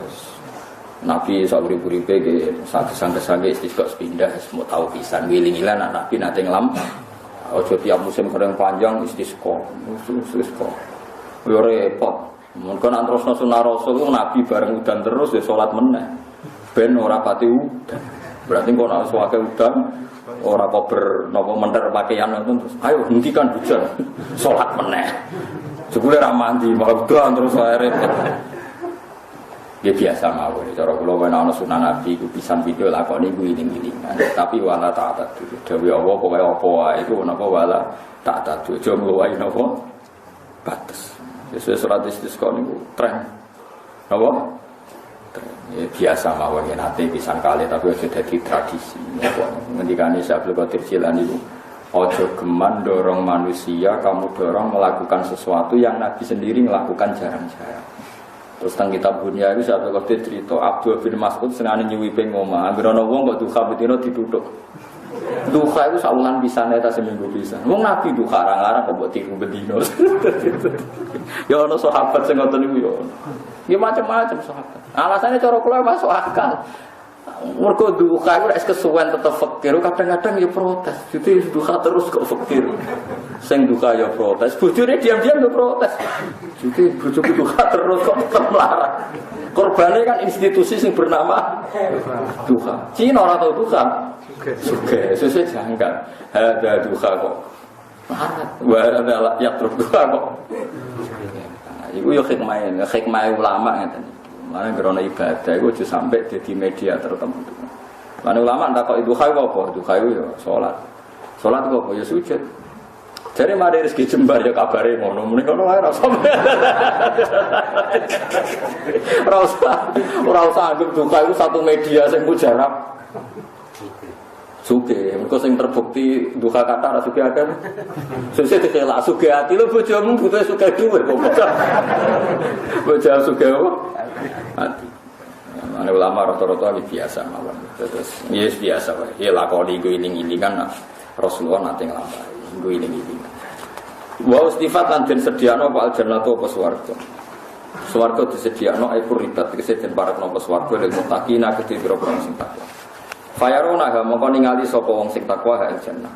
Nabi sauri-uripe ge saged-saged istisqa pindah semua tahu pisan wiling-wilan Nabi nate nglam. Ojo tiap musim kering panjang istisqa. Yo repot. Mungkin antrosno sunah Rasul Nabi bareng udan terus ya salat meneh. Ben ora pati udan. Berarti kok nek suwake udan ora kok napa menter pakaian terus. Ayo hentikan hujan. Salat meneh. Jebule ra mandi malah udan terus ae repot. Ya biasa mawon, cara kula ana sunah Nabi iku pisan video lakoni iku iling-ilingan. Tapi wala ta'at dulu. Dewe Allah pokoke apa wae iku napa wala ta'at dulu. Aja ngluwahi napa batas. Sesuai surat istisqa niku tren. Napa? Ya biasa mawon yen ate pisan kali tapi aja dadi tradisi. Ngendikane Syekh Abdul Qadir Jilani niku ojo geman dorong manusia, kamu dorong melakukan sesuatu yang Nabi sendiri melakukan jarang-jarang. Terus tentang kitab Bunya itu saya waktu cerita Abdul bin Mas'ud senane nyuwipe ngomah anggere ana wong kok duha betino dituthuk. Duha itu saulan pisane ta seminggu pisan. Wong Nabi duha arang-arang kok mbok tiru bedino. Ya ana sahabat sing ngoten niku ya. Ya macam-macam sahabat. Alasannya cara kula masuk akal. Mergo duha iku nek kesuwen tetep fakir kadang-kadang ya protes. Jadi duha terus kok fakir. Sing duha ya protes, bojone diam-diam ya protes. Jadi bojoku duha terus kok tetep larang. Korbane kan institusi sing bernama duha. Cina ora tau duha. Oke, sesuk janggal. Ada duha kok. Larat. Wa ada ya terus duha kok. Iku yo hikmah ulama ngeten. Mana gerono ibadah itu aja sampai jadi media tertentu. Mana ulama tak kok itu kaya apa? Itu kaya ya sholat. Sholat kok apa ya sujud. Jadi mari rezeki jembar ya kabare ngono. Muni ngono wae ora sampe. Ora usah anggap duka itu satu media sing mujarab. Suge, mergo sing terbukti duka kata ra suge akeh. Sesuk dikelak suge ati lho bojomu butuh suge dhuwit kok. Bojo suge apa? Hati. Mana ulama rata-rata ini biasa mawon. Terus yes biasa wae. Ya lakoni go iling-ilingan Rasulullah nate nglampahi. Go iling-ilingan. Wa istifat lan den sediakno apa aljannatu apa swarga. Swarga disediakno ae ribat tegese den parekno apa swarga lek muttaqina kedhe pira-pira sing takwa. Fayarona ha mongko ningali sapa wong sing takwa ha jannah.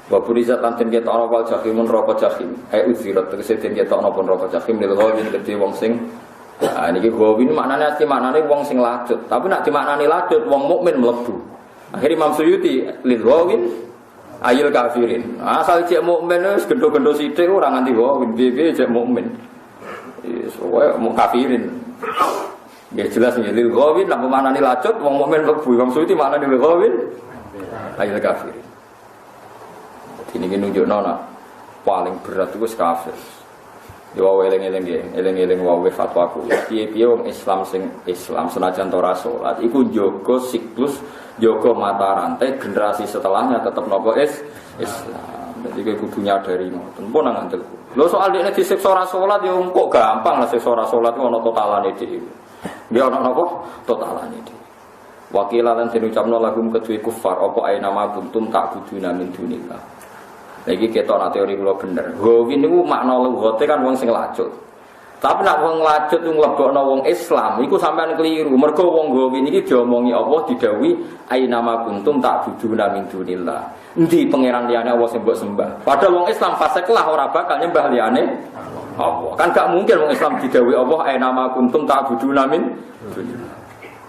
Wa burizat lan den ketokno wal jahimun neraka jahim. Uzirat tegese den ketokno pun neraka jahim lil ghawin kedhe wong sing nah, ini gawin maknanya wong sing lacut. Tapi nak dimaknani lacut wong mukmin mlebu. Akhirnya Imam Suyuti lil gawin ayil kafirin. Asal cek mukmin wis gendho-gendho sithik ora nganti gawin, piye cek mukmin. Wis wae mau kafirin. Ya jelas ya lil gawin nak maknani lacut wong mukmin mlebu. Imam Suyuti maknani lil gawin ayil kafirin. Ini nunjukno nak paling berat itu kafir. Ya wae eling-eling wae fatwaku. Piye-piye wong Islam sing Islam senajan ora salat iku njaga siklus, njaga mata rantai generasi setelahnya tetep napa Islam. Dadi kowe kudu nyadari ngoten. Pun nang ngandel. Lho soal dekne disiksa ora salat ya kok gampang lah siksa ora salat ku ana totalane dhewe. Nggih ana napa? Totalane dhewe. Wakilan lan diucapno lagum kedue kufar apa ae nama kuntum tak buduna min dunillah. Lagi kita nak teori kula bener. Gawin niku makna lughate kan wong sing lacut. Tapi nak wong lacut ku nglebokno wong Islam iku sampean keliru. Mergo wong gawin iki diomongi Allah didhawuhi ainama kuntum ta'buduna min dunillah. Endi pangeran liyane Allah sing mbok sembah. Padahal wong Islam fasik lah ora bakal nyembah liyane Allah. Kan gak mungkin wong Islam didhawuhi Allah ainama kuntum ta'buduna min dunillah.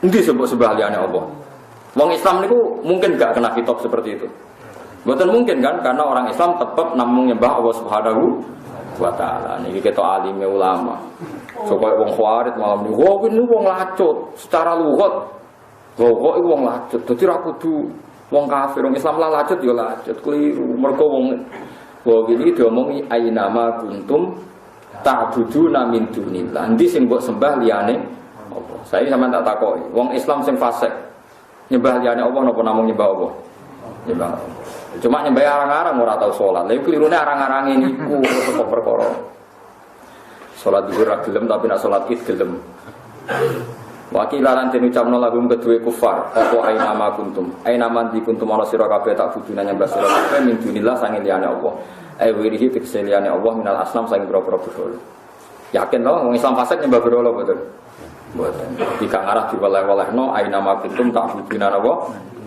Endi sembah liyane Allah. Wong Islam niku mungkin gak kena kitab seperti itu. Betul mungkin kan karena orang Islam tetap namung nyembah Allah Subhanahu wa taala. Niki ketok alime ulama. Supaya wong khawarit malam niku wong lacut secara lughat. Kok iku wong lacut. Dadi ra kudu wong kafir, wong Islam lah lacut ya lacut. Keliru. Mergo wong iki diomongi ainama kuntum ta'buduna min dunillah. Endi sing mbok sembah liyane Allah. Saya sampean tak takoki. Wong Islam sing fasik nyembah liyane Allah napa namung nyembah Allah? Nyembah Allah. Cuma nyembah arang-arang ora tau salat. Lha klirune arang-arange niku kok perkara. Salat dhuwur ra gelem tapi nek salat Id gelem. Wakilan den ucapno lagu kedue kufar, apa ainama kuntum. Ainama di kuntum ana sira kabeh tak buduna nyembah sira kabeh min dunillah sange liyane Allah. Wirihi tegese liyane Allah minal asnam sange pira-pira berhala. Yakin to wong Islam fasik nyembah berhala betul. Mboten. Jika ngarah diweleh-welehno aina makuntum ta'buduna napa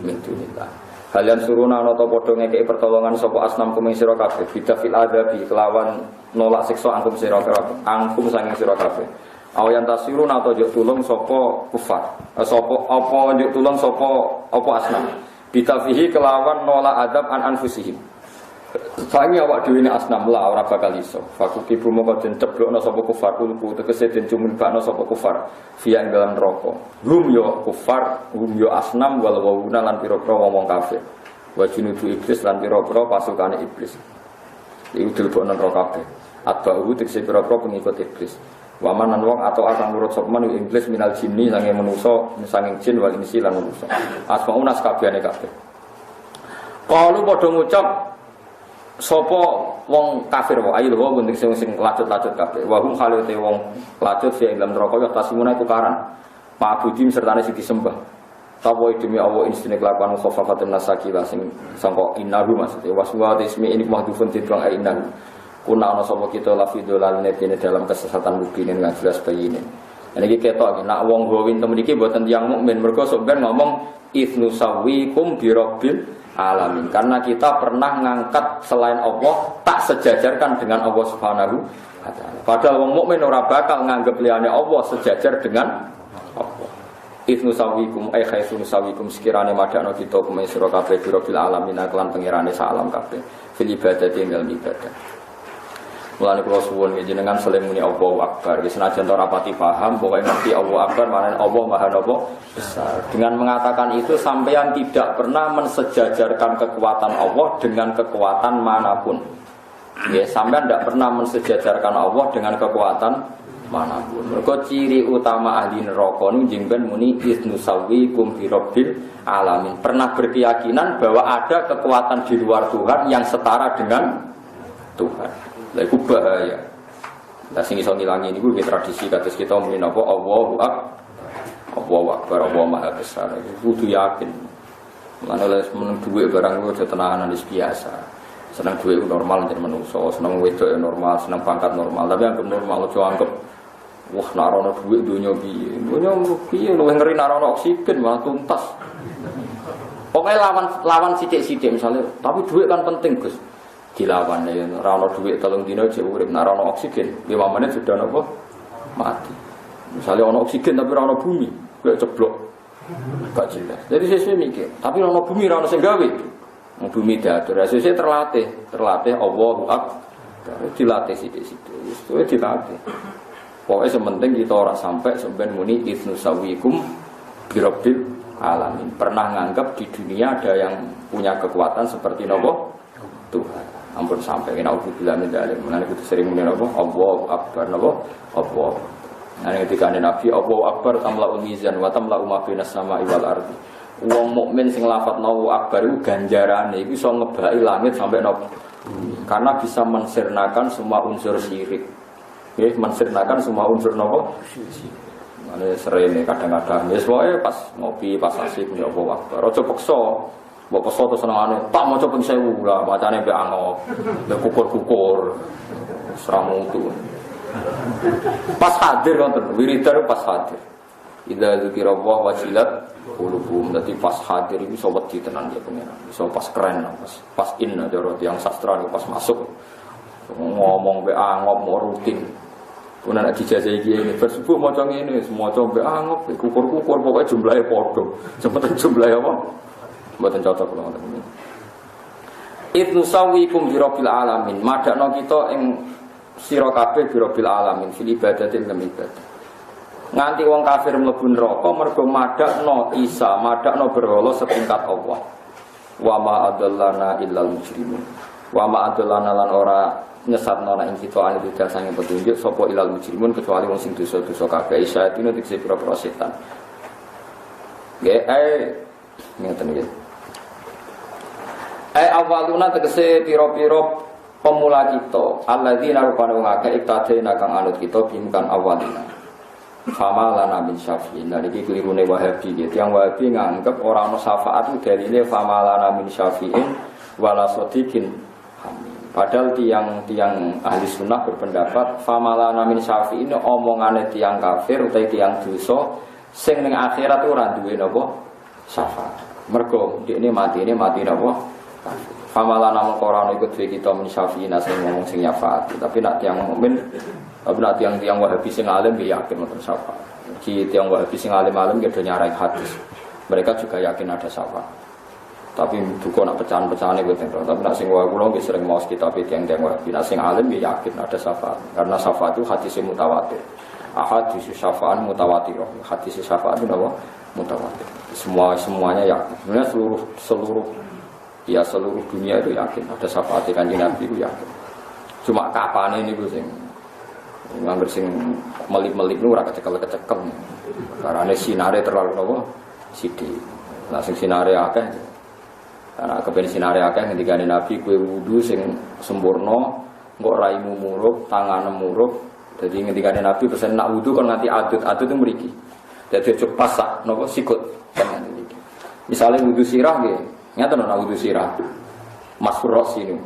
min dunillah. Kalian suruna ana ta padha ngekeki pertolongan sapa asnam kuming sira kabeh bidafil adabi kelawan nolak siksa angkum sira kabeh angkum sanging sira kabeh. Awayan tasiruna atau njuk tulung sapa kufar. Sapa apa njuk tulung sapa apa asnam. Bitafihi kelawan nolak adab an anfusihim. Sangi awak dhewe ne asnam la ora bakal iso. Fakuki bumo kok den ceblokno sapa kufar ulku tegese den cumunbakno sapa kufar via ing dalam neraka. Hum yo kufar, hum yo asnam wal wauna lan pira-pira wong kafir. Wa junudu iblis lan pira-pira pasukane iblis. Iku dilebokno neraka kabeh. Atba'u tegese pira-pira pengikut iblis. Wamanan wong atau akan nurut sopman iblis minal jinni sanging manusa sanging jin wal insi lan manusa. Asmauna sakabehane kabeh. Kalu padha ngucap sapa wong kafir wae ayo wong sing lacut-lacut kabeh. Wa hum khalate wong lacut sing dalam neraka ya tasimuna tukaran. Ma'budim sertane sing disembah. Tawa demi Allah insine kelakuan khafafatun nasakila sing sangka innahu maksudnya waswa ismi ini mahdhufun tidang innahu. Kuna ana sapa kita lafidolal netine dalam kesesatan mubinin nggak jelas bayine. Niki ketok nek wong gowin temen iki mboten tiyang mukmin mergo sok ben ngomong ifnu sawikum birabbil alamin. Karena kita pernah ngangkat selain Allah tak sejajarkan dengan Allah Subhanahu wa taala. Padahal wong mukmin ora bakal nganggep liyane Allah sejajar dengan Allah. Ifnu sawikum ay khaisun sawikum sekirane madakno kita kume sira kabeh birabbil alamin kelan pengirane sak alam kabeh fil ibadati ing ibadah. Mulane kula suwun jenengan saling muni Allahu Akbar. Wis senajan ora pati paham, pokoke ngerti Allahu Akbar maknane Allah Maha Besar. Dengan mengatakan itu sampeyan tidak pernah mensejajarkan kekuatan Allah dengan kekuatan manapun. Ya, sampeyan tidak pernah mensejajarkan Allah dengan kekuatan manapun. Mergo ciri utama ahli neraka niku jengben muni isnusawikum bi rabbil alamin. Pernah berkeyakinan bahwa ada kekuatan di luar Tuhan yang setara dengan Tuhan. Lha iku bahaya. Lah sing iso ngilangi niku iki tradisi kados kita muni napa Allahu Akbar, Allah Maha Besar. Iku kudu yakin. Lan oleh meneng dhuwit barang kuwi aja tenanan wis biasa. Seneng dhuwit normal jan manungsa, seneng wedok normal, seneng pangkat normal. Tapi anggap normal aja anggap wah nek ana dhuwit donya piye. Donya piye luwih ngeri nek ana oksigen malah tuntas. Pokoke lawan sithik-sithik misalnya, tapi dhuwit kan penting, Gus. Dilawan ya, rano duit telung dino aja urip, nah rano oksigen 5 menit sudah nopo mati. Misalnya rano oksigen tapi rano bumi, gue ceblok, gak jelas. Jadi sesuai mikir, tapi rano bumi rano senggawi, bumi diatur. Sesuai terlatih Allahu Akbar, dilatih situ, itu dilatih. Pokoknya sementing kita orang sampai sebenarnya muni isnusawikum birabbil alamin. Pernah nganggap di dunia ada yang punya kekuatan seperti nopo Tuhan. Ampun sampai kena ubilah mendalim. Mengenai itu sering mengenai apa? Allahu Akbar, apa? Allah. Nah ketika Nabi Allahu Akbar tamla'ul mizan wa tamla'u ma bainas sama'i wal ardi. Wong mukmin sing lafadz Allahu Akbar iku ganjarane iku iso ngebaki langit sampai nopo. Karena bisa mensirnakan semua unsur syirik. Nggih, mensirnakan semua unsur nopo? Mane serene kadang-kadang wis wae pas ngopi, pas asik ya Allahu Akbar. Aja paksa. Mbok peso to senengane, tak maca ping 1000 lah, macane mbek angop. Mbek kukur-kukur. Seramu itu. Pas hadir wonten, wiridan pas hadir. Idza dzikra wa wajilat qulubuhum. Dadi pas hadir iku iso wedi tenan ya pengen. Iso pas keren, pas inna cara tiyang sastra pas masuk. Ngomong mbek angop mau rutin. Pun anak dijajah iki ini bersubuh maca ngene, maca mbek angop, kukur-kukur pokoke jumlahe padha. Cepet jumlahe apa? Mboten cocok kula ngoten. Ibnu sawikum bi rabbil alamin. Madakno kita ing sira kabeh bi rabbil alamin fil ibadatin lam ibadah. Nganti wong kafir mlebu neraka mergo madakno Isa, madakno berhala setingkat Allah. Wa ma adallana illal mujrimun. Wa ma adallana lan ora nyesatno nek kita ane tidak sange petunjuk sapa ilal mujrimun kecuali wong sing dosa-dosa kabeh. Isa dino dikse pira-pira setan. Nggih, ngeten nggih. Awaluna tegese piro-piro pemula kita alladzina rupane wong akeh iktadena kang anut kita bimkan awalina fama lana min syafi'in. Nah iki kelirune Wahabi gitu. Yang Wahabi nganggep ora ana syafaat dalile fama lana min syafi'in wala sadiqin hamim. Padahal tiang ahli sunnah berpendapat famalana min syafi'in omongane tiang kafir utawa tiang dosa sing ning akhirat ora duwe napa syafaat. Mergo dekne matine mati napa kafir. Famalana mengkoran iku duwe kita min syafi'in sing ngomong sing syafaat. Tapi nek tiang mukmin, tapi nek tiang Wahabi sing alim ya yakin wonten syafaat. Ki tiang Wahabi sing alim-alim ya do nyarai hadis. Mereka juga yakin ada syafaat. Tapi bukan nak pecahan-pecahan itu tentu. Tapi nak sing kula nggih sering maos kitab tiang-tiang Wahabi. Nak sing alim ya yakin ada syafaat. Karena syafaat itu hadis mutawatir. Ahadits syafaat mutawatir. Hadis syafaat itu apa? Mutawatir. Semuanya yakin. Sebenarnya seluruh dunia itu yakin ada syafaat Kanjeng Nabi itu yakin. Cuma kapan ini ku sing nganggur sing melip-melip nu ora kecekel-kecekel. Karena sinare terlalu apa? Sithik. Nah sing sinare akeh. Karena kepen sinare akeh ngendikane Nabi kowe wudu sing sempurna, engko raimu murup, tanganmu murup. Dadi ngendikane Nabi pesen nak wudu kon nganti adut-adut itu mriki. Dadi aja pasak napa sikut tenan iki. Misale wudu sirah nggih, nyata nak wudu sirah. Masfuros ini.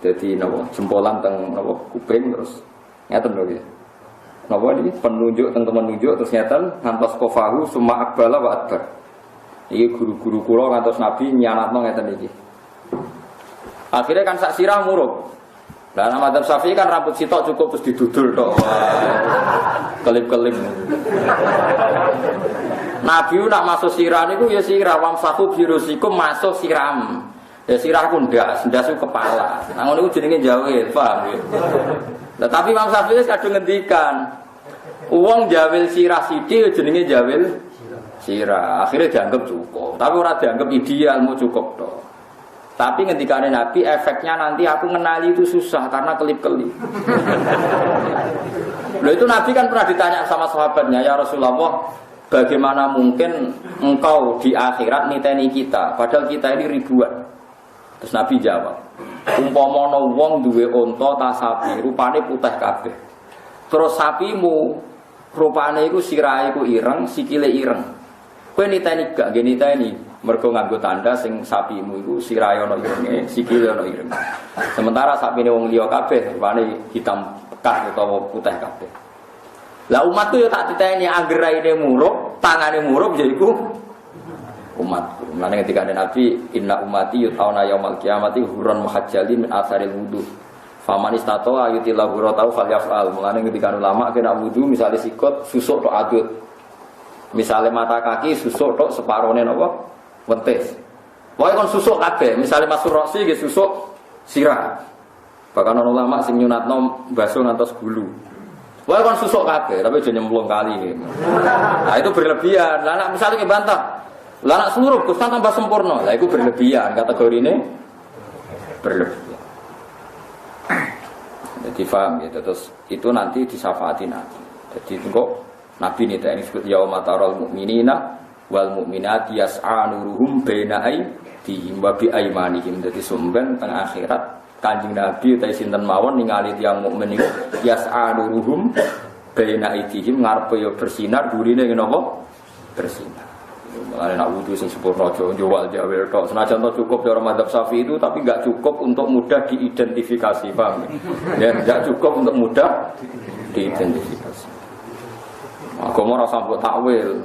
Dadi napa jempolan teng napa kuping terus nyata lho nggih. Napa iki penunjuk teng menunjuk terus nyata ngantos kofahu summa akbala wa adbar. Iki guru-guru kula ngantos Nabi nyanatno ngeten iki. Akhirnya kan sak sirah murup. Lah nang madzhab Syafi'i kan rambut sitok cukup terus didudul tok. Kelip-kelip. Nabi nak masuk sirah niku ya sirah wamsahu birusikum masuk siram. Ya sirah ku ndas kepala. Nang ngono iku jenenge jawil, paham ya. Lah tapi Imam Syafi'i kadung ngendikan wong jawil sirah sithik jenenge jawil sirah. Akhirnya dianggap cukup. Tapi ora dianggap ideal mau cukup tok. Tapi ngendikane Nabi efeknya nanti aku ngenali itu susah karena kelip-kelip. Loh itu Nabi kan pernah ditanya sama sahabatnya, ya Rasulullah, bagaimana mungkin engkau di akhirat niteni kita, padahal kita ini ribuan. Terus Nabi jawab, umpama wong duwe unta ta sapi, rupane putih kabeh. Terus sapimu rupane iku sirahe iku ireng, sikile ireng. Kowe niteni gak nggih niteni? Mergo nganggo tanda sing sapimu iku sirahe ana irenge, sikile ana ireng. Sementara sapine wong liya kabeh rupane hitam pekat utawa putih kabeh. Lah umatku ya tak titeni anggere raine murup, tangane murup ya iku umatku. Mulane ketika ada Nabi, inna ummati yutauna yaumal qiyamati hurran muhajjalin min atharil wudu. Faman istata'a yutila hurratau falyaf'al. Mulane ketika ulama kena wudu misalnya sikut susuk tok adut. Misalnya mata kaki susuk tok separone napa? Wentis. Pokoke kon susuk kabeh, misale masuk roksi nggih susuk sirah. Bahkan ana ulama sing nyunatno baso ngantos gulu. Pokoke kon susuk kabeh, tapi aja nyemplung kali. Nah, itu berlebihan. Lah nek misale kebantah, lah nek seluruh Gus tambah sempurna. Lah iku berlebihan, kategorine berlebihan. Jadi paham gitu. Terus itu nanti disyafaati Nabi. Jadi kok Nabi nita ini disebut yauma taral mu'minina wal mu'minati yas'a nuruhum baina aydihim wa bi aymanihim. Dadi sumben teng akhirat Kanjeng Nabi utawa sinten mawon ningali tiyang mukmin niku yas'a nuruhum baina aydihim ngarepe yo bersinar durine napa bersinar. Mulane nak wudu sing sempurna aja njowal jawel tok. Senajan to cukup cara madzhab Syafi'i itu tapi enggak cukup untuk mudah diidentifikasi, paham ya? Enggak cukup untuk mudah diidentifikasi. Agama ora sambut takwil.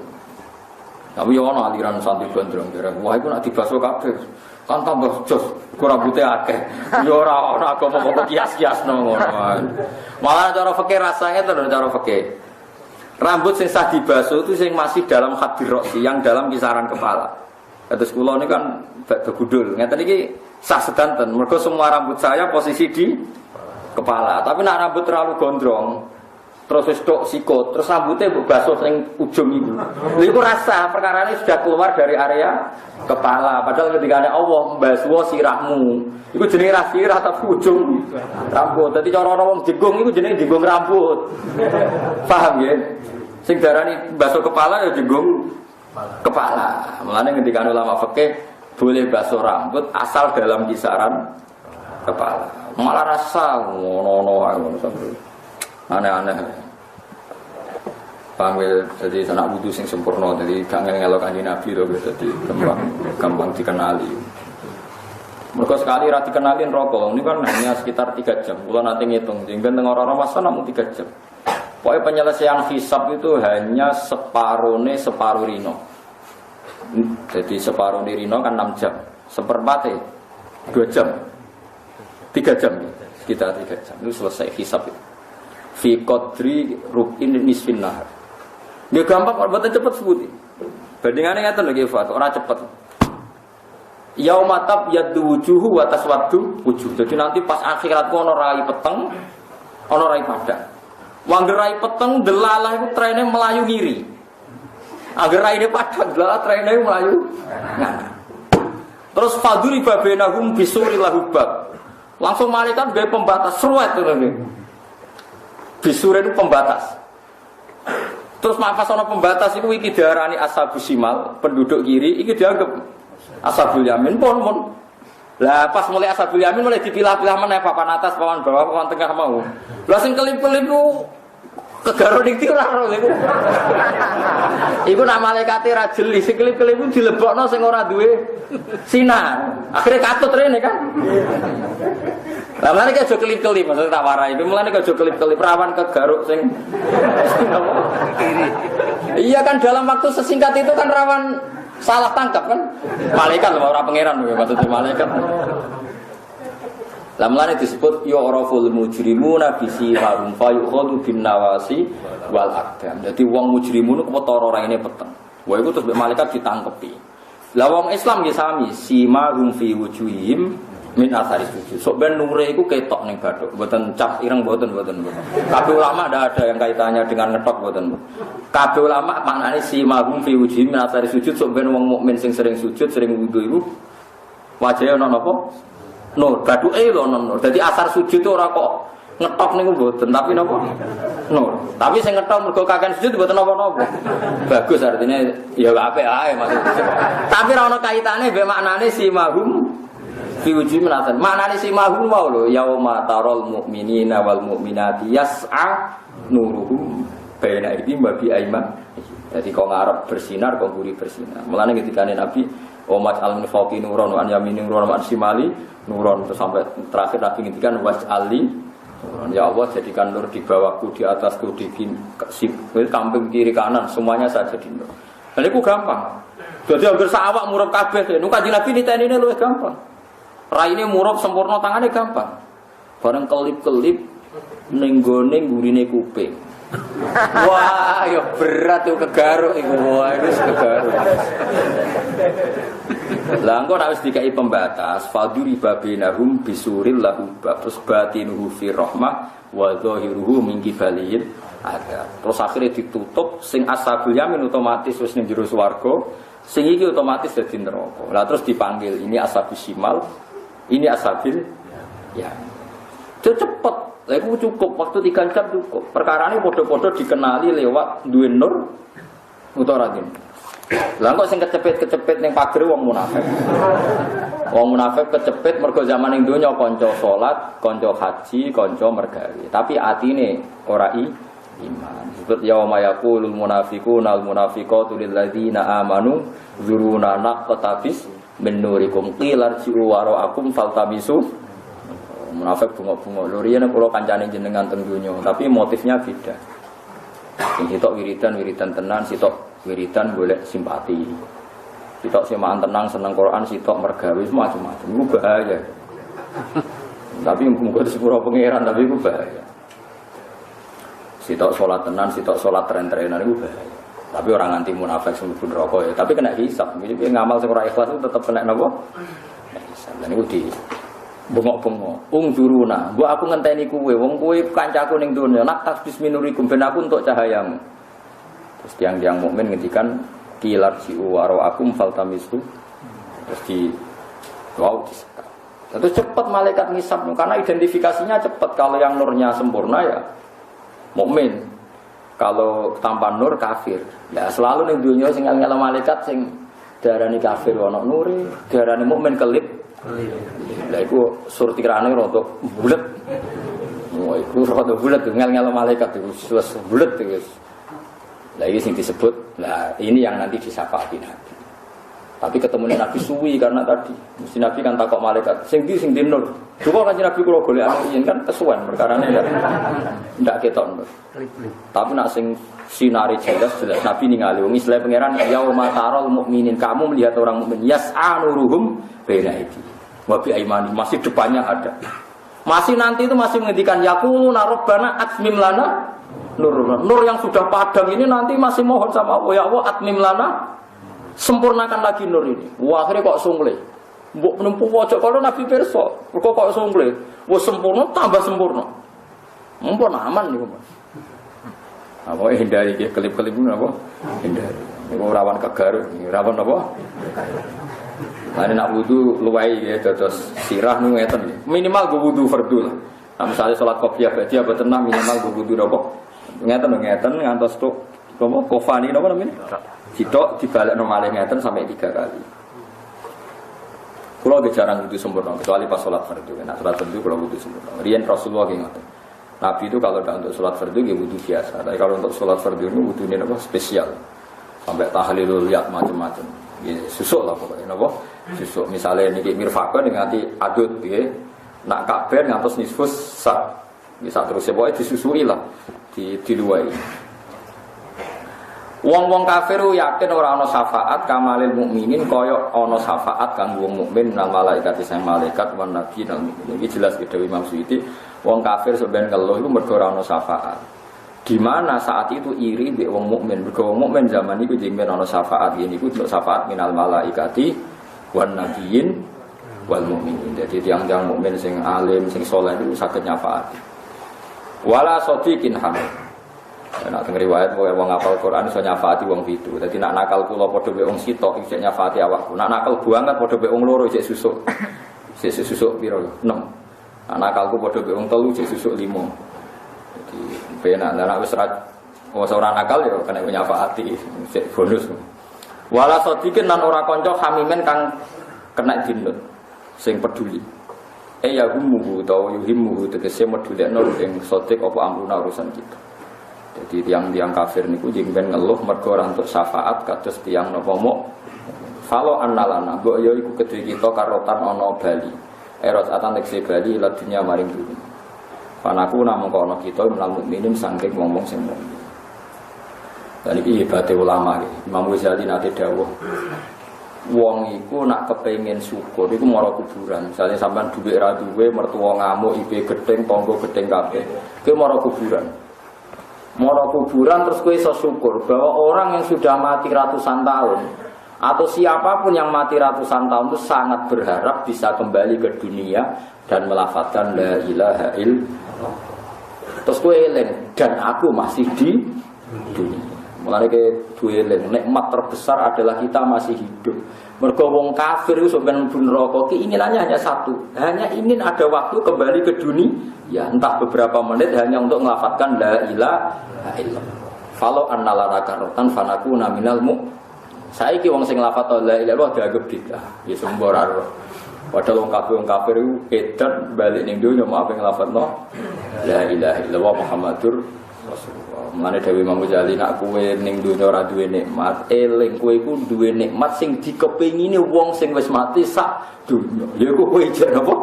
Tapi yo ana aliran santri gondrong dereng. Wah iku nek dibaso kabeh kan tambah jos, rambute akeh. Yo ora ana agama kok kias-kiasno ngono. Malah cara fikih rasane to cara fikih. Rambut sing sah dibaso itu sing masih dalam hadir roksi, yang dalam kisaran kepala. Terus kula ini kan badhe gundul. Ngeten iki sah sedanten. Mergo semua rambut saya posisi di kepala. Tapi nek rambut terlalu gondrong, terus wis tok sikut, terus rambutnya basuh ning ujung iku. Lha iku rasa perkarane sudah keluar dari area kepala. Padahal ketika ada Allah mbasuh sirahmu, iku jenenge ra sirah tapi ujung rambut. Dadi cara wong jenggung iku jenenge jenggung rambut. Paham ya? Sing darani basuh kepala ya jenggung kepala. Mulane ketika ulama fikih boleh basuh rambut asal dalam kisaran kepala. Malah rasa ngono-ngono sampai aneh-aneh. Pamil jadi sanak wudu sing sempurna, jadi gak ngelok Kanjeng Nabi lho, jadi gampang dikenali. Mergo sekali ra dikenalin rokok, ini kan hanya sekitar 3 jam. Kula nanti ngitung, sehingga teng ora masa namun 3 jam. Pokoknya penyelesaian hisab itu hanya separuh rino. Jadi separuh rino kan 6 jam. Seperempatnya 2 jam. 3 jam. Sekitar 3 jam. Itu selesai hisab itu. Fi qadri rub'in nisfin nahar. Ya gampang kok mboten cepet sebuti. Bandingane ngaten lho nggih Fat, ora cepet. Yaumatab yaddu wujuhu wa taswaddu wujuh. Jadi nanti pas akhirat ku ana rai peteng, ana rai padang. Wong rai peteng delalah iku trene melayu ngiri. Angger raine padang delalah trene melayu nganan. Terus faduri babenahum bisuri lahubab. Langsung malaikat gawe pembatas seruet ngono. Bisuri itu pembatas. Terus pas ana pembatas iku iki diarani ashabus simal, penduduk kiri iki dianggap ashabul yamin pun. Lah pas mulai ashabul yamin mulai dipilah-pilah meneh papan atas, papan bawah, papan tengah mau. Lah sing kelip-kelip ku kegaro ning ora ora iku. Iku nak malaikate ra jeli, sing kelip-kelip ku dilebokno sing ora duwe sinar. Akhire katut rene kan. Lah mlane aja kelip-kelip, maksud tak warai. Iku mlane aja kelip-kelip rawan kegaruk sing iya kan dalam waktu sesingkat itu kan rawan salah tangkap kan. Malaikat lho ora pangeran lho maksudnya malaikat. Lah mlane disebut yu'raful mujrimuna bisimarum fayukhadu bin nawasi wal aqdam. Dadi wong mujrimun ku ketara raine peteng. Wah iku terus malaikat ditangkepi. Lah wong Islam nggih sami simarum fi wujuhihim min athari sujud. Sok ben nure iku ketok ning bathuk, mboten cap ireng mboten. Kabeh ulama ndak ada yang kaitannya dengan ngetok mboten. Kabeh ulama maknane simarum fi wujuhihim min athari sujud, sok ben wong mukmin sing sering sujud, sering wudu iku wajahe ana napa? Nur, bathuke lho ana nur. Dadi asar sujud itu ora kok ngetok niku mboten, tapi napa? Nur. Tapi sing ngetok mergo kakean sujud mboten napa-napa. Bagus artinya ya apik ae maksudnya. Tapi ora ana kaitane mbek maknane simahum fi wujuhim natan. Maknane simahum wae lho, yauma taral mu'minina wal mu'minati yas'a nuruhum baina aydihim wa bi aiman. Jadi kok ngarep bersinar, kok mburi bersinar. Mulane ketikane Nabi Omat al-Munfaqi nuron wa an yamini nuron wa an shimali nuron sampai terakhir Nabi ngendikan was'ali nuron. Ya Allah jadikan nur di bawahku, di atasku, di samping kiri kanan semuanya saya jadi nur. Dan itu gampang. Jadi hampir sawak murub kabeh. Nu Kanjeng Nabi nitenine luwih gampang. Raine murub sempurna tangane gampang. Bareng kelip-kelip ning gone ngurine kuping. Wah, ya berat tuh kegaruk iku. Wah, itu kegaruk. Lah engko nek wis dikai pembatas, faduri babinahum bisuril lahu terus batinuhu fi rahmah wa zahiruhu min qibalil ada. Terus akhirnya ditutup sing ashabul yamin otomatis wis ning jero swarga, sing iki otomatis dadi neraka. Lah terus dipanggil ini ashabus simal, ini ashabil ya. Cepet. Lah iku cukup waktu 3 jam cukup. Perkarane padha-padha dikenali lewat duwe nur utawa ra. Lah kok sing kecepet-kecepet ning pager wong munafik. Wong munafik kecepet mergo zaman ning donya kanca salat, kanca haji, kanca mergawe. Tapi atine ora iman. Sebut yauma yaqulul munafiquna wal munafiqatu lil ladzina amanu zuruna naqtabis min nurikum qila ji'u wara'akum faltamisu. Munafik bunga-bunga lho riyen kula kancane jenengan teng donya, tapi motifnya beda. Sing sitok wiridan tenan, sitok wiridan golek simpati. Sitok semaan tenang seneng Quran, sitok mergawe macam-macam. Iku bahaya. Tapi muga disepuro pangeran, tapi iku bahaya. Sitok salat tenan, sitok salat tren-trenan iku bahaya. Tapi orang anti munafik sing mlebu neraka ya, tapi kena hisab. Iki ngamal sing ora ikhlas itu tetep kena napa? Hisab. Dan iku di bengok-bengok, duruna. Gua aku ngenteni kowe, wong kowe kancaku ning donya, nak tasbis minurikum ben aku untuk cahayamu. Terus tiang-tiang mukmin ngendikan kilar ji'u wara'akum faltamisu. Terus di disekat. Terus cepat malaikat ngisap karena identifikasinya cepat. Kalau yang nurnya sempurna ya mukmin. Kalau tanpa nur kafir. Ya selalu ning donya sing ngel malaikat sing darani kafir ana nure, darani mukmin kelip. Lah iku surtirane rada bulet. Wah, iku rada bulet ngel-ngel malaikat iku wis bulet iku. Lah iki sing disebut, lah ini yang nanti disyafaati Nabi. Tapi ketemu Nabi suwi karena tadi mesti Nabi kan takok malaikat sing di nur. Coba kan Nabi kula golek anu kan kesuwen perkarane ndak ketok nur. Tapi nak sing sinari jelas Nabi ningali wong Islam pangeran yauma taral mukminin, kamu melihat orang mukmin yas'anuruhum baina aidi wa bi aimani, masih depannya ada. Masih nanti itu masih menghentikan yaquluna rabbana atmim lana nur. Nur yang sudah padam ini nanti masih mohon sama Allah, ya Allah atmim lana, sempurnakan lagi nur ini. Wah, akhirnya kok sungle. Mbok menempuh pojok kalau Nabi pirsa, kok sungle. Wis sempurna tambah sempurna. Mumpun aman niku, Mas. Apa hindari iki kelip-kelip napa? Hindari. Niku rawan kegaruk, rawan apa? Ane nak wudu luwai ya terus sirah nu ngeten. Minimal go wudu fardhu lah. Nah, misalnya salat qobliyah baca apa tenang minimal go wudu napa? Ngeten ngantos tok apa kofani napa namanya? Sitok dibalekno malih ngeten sampai 3 kali. Kulo ge jarang wudu sempurna kecuali pas salat fardhu. Nek salat fardhu kulo wudu sempurna. Riyen Rasulullah ge ngoten. Nabi itu kalau untuk salat fardhu ge wudu biasa. Tapi kalau untuk salat fardhu itu wudune apa spesial. Sampai tahlilul yat macam-macam. Susuk lah pokoknya napa? Susuk. Misale niki mirfaqah nganti adut nggih. Nak kabeh ngantos nisfus sak. Bisa terus pokoke disusui lah. Diluwai. Wong-wong kafir yakin ora ana syafaat kamalil mukminin kaya ana syafaat kanggo wong mukmin nang malaikat sing malaikat wan nabi nang mukmin. Iki jelas ke Dewi Imam Suyuti, wong kafir sampeyan keluh iku mergo ora ana syafaat. Di mana saat itu iri mbek wong mukmin, mergo wong mukmin zaman iku jenenge ana syafaat, yen iku syafaat minal malaikati wan nabiyyin wal mukminin. Jadi tiang-tiang mukmin sing alim, sing saleh iku saged nyafaati. Wala sadiqin hamid. Nek teng riwayat wong hafal Quran iso nyafaati wong pitu. Dadi nek nakal kula padha mek wong sitok isih nyafaati awakku. Nek nakal banget padha mek wong loro isih susuk. Isih susuk piro? 6. Nek nakalku padha mek wong 3 isih susuk 5. Jadi penak nek wis ora nakal ya kena nyafaati isih bonus. Wala sadiqin lan ora kanca hamimen kang kena dinut sing peduli. Ya humuhu utawa yuhimuhu tegese medulekno ing sotik apa amruna urusan kita. Jadi tiang-tiang kafir niku jeng ben ngeluh mergo ora entuk syafaat kados tiang napa mok. Falo annalana mbok ya iku kedhe kita karotan ana bali. Eros atan tekse bali ila dunya maring dunya. Panaku namung ana kita menal mukminin saking wong-wong sing mukmin. Dan iki hebate ulama iki. Imam Ghazali nate dawuh. Wong iku nak kepengin syukur iku mara kuburan. Misale sampean dhuwit ra duwe, mertua ngamuk, ipe gedeng, tangga gedeng kabeh. Kuwi mara kuburan. Moro kuburan terus kowe iso syukur bahwa orang yang sudah mati ratusan tahun atau siapapun yang mati ratusan tahun itu sangat berharap bisa kembali ke dunia dan melafadzkan la ilaha illallah. Terus kowe eling dan aku masih di dunia. Mulane ke duwe eling nikmat terbesar adalah kita masih hidup. Mergo wong kafir iku sampeyan mlebu neraka keinginannya hanya satu, hanya ingin ada waktu kembali ke dunia, ya entah beberapa menit hanya untuk melafadzkan la ilaha illallah. Falau annalana karotan fanakuna minal mu. Saiki wong sing lafadz la ilaha illallah dianggap bidah. Ya sumber ora. Padahal wong kafir iku edan balik ning donya mau ape nglafadzno la ilaha illallah Muhammadur Rasulullah. Mulane Dewi Imam Ghazali nak kowe ning donya ora duwe nikmat, eling kowe iku duwe nikmat sing dikepengine wong sing wis mati sak donya. Ya iku kowe jek napa?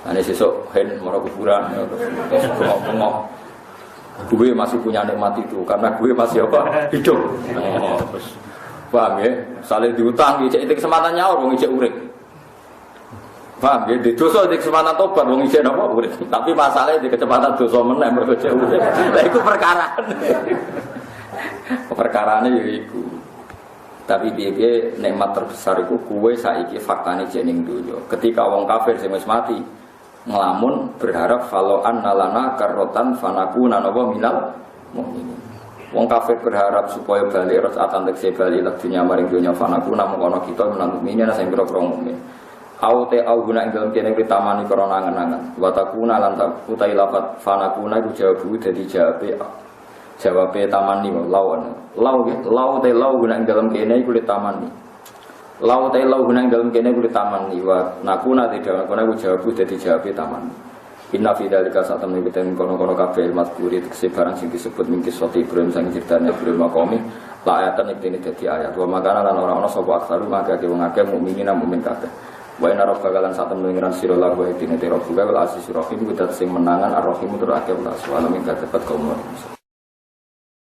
Ane sesuk hen mara kuburan terus bengok-bengok. Gue masih punya nikmat itu karena gue masih apa? Hidup. Oh, terus paham ya? Saling diutang, ijek kesempatan nyaur, wong ijek urip. Paham ya? Di dosa di kesempatan tobat, wong ijek napa urip. Tapi masalahnya di kecepatan dosa meneh mergo ijek urip. Lah iku perkara. Perkarane ya iku. Tapi piye nikmat terbesar iku kuwe saiki faktane jek ning donya. Ketika wong kafir sing wis mati ngelamun berharap falau annalana karotan fanakuna nawa minal mukminin. Wong kafir berharap supaya bali rosatan tekse bali lan dunya maring dunya fanakuna mengkono kita minal mukminin sing kira-kira mukmin. Au te au guna ing dalem kene kritamani krana angen-angen. Wa takuna lan utai lafat fanakuna iku jawabu dadi jawabe tamani lawan. Lau te lau guna ing dalem kene iku tamani. Lau lau gunang dalam kene kuwi taman wa nakuna tidak kono ku jawab dadi jawabe taman. Inna fi dzalika satamni biten kono-kono kabeh mazkuri tekse barang sing disebut mingkis soti Ibrahim sang critane Ibrahim maqami La ayatan iki dadi ayat. Wa makana lan ora ana sapa aksaru maka wong akeh mukminin mukmin kabeh. Wa inna rabbaka lan satem ngiran sira la wa idine te rabbuka wal aziz rahim kudat sing menangan ar-rahim tur akeh welas. Wa min katepat kaum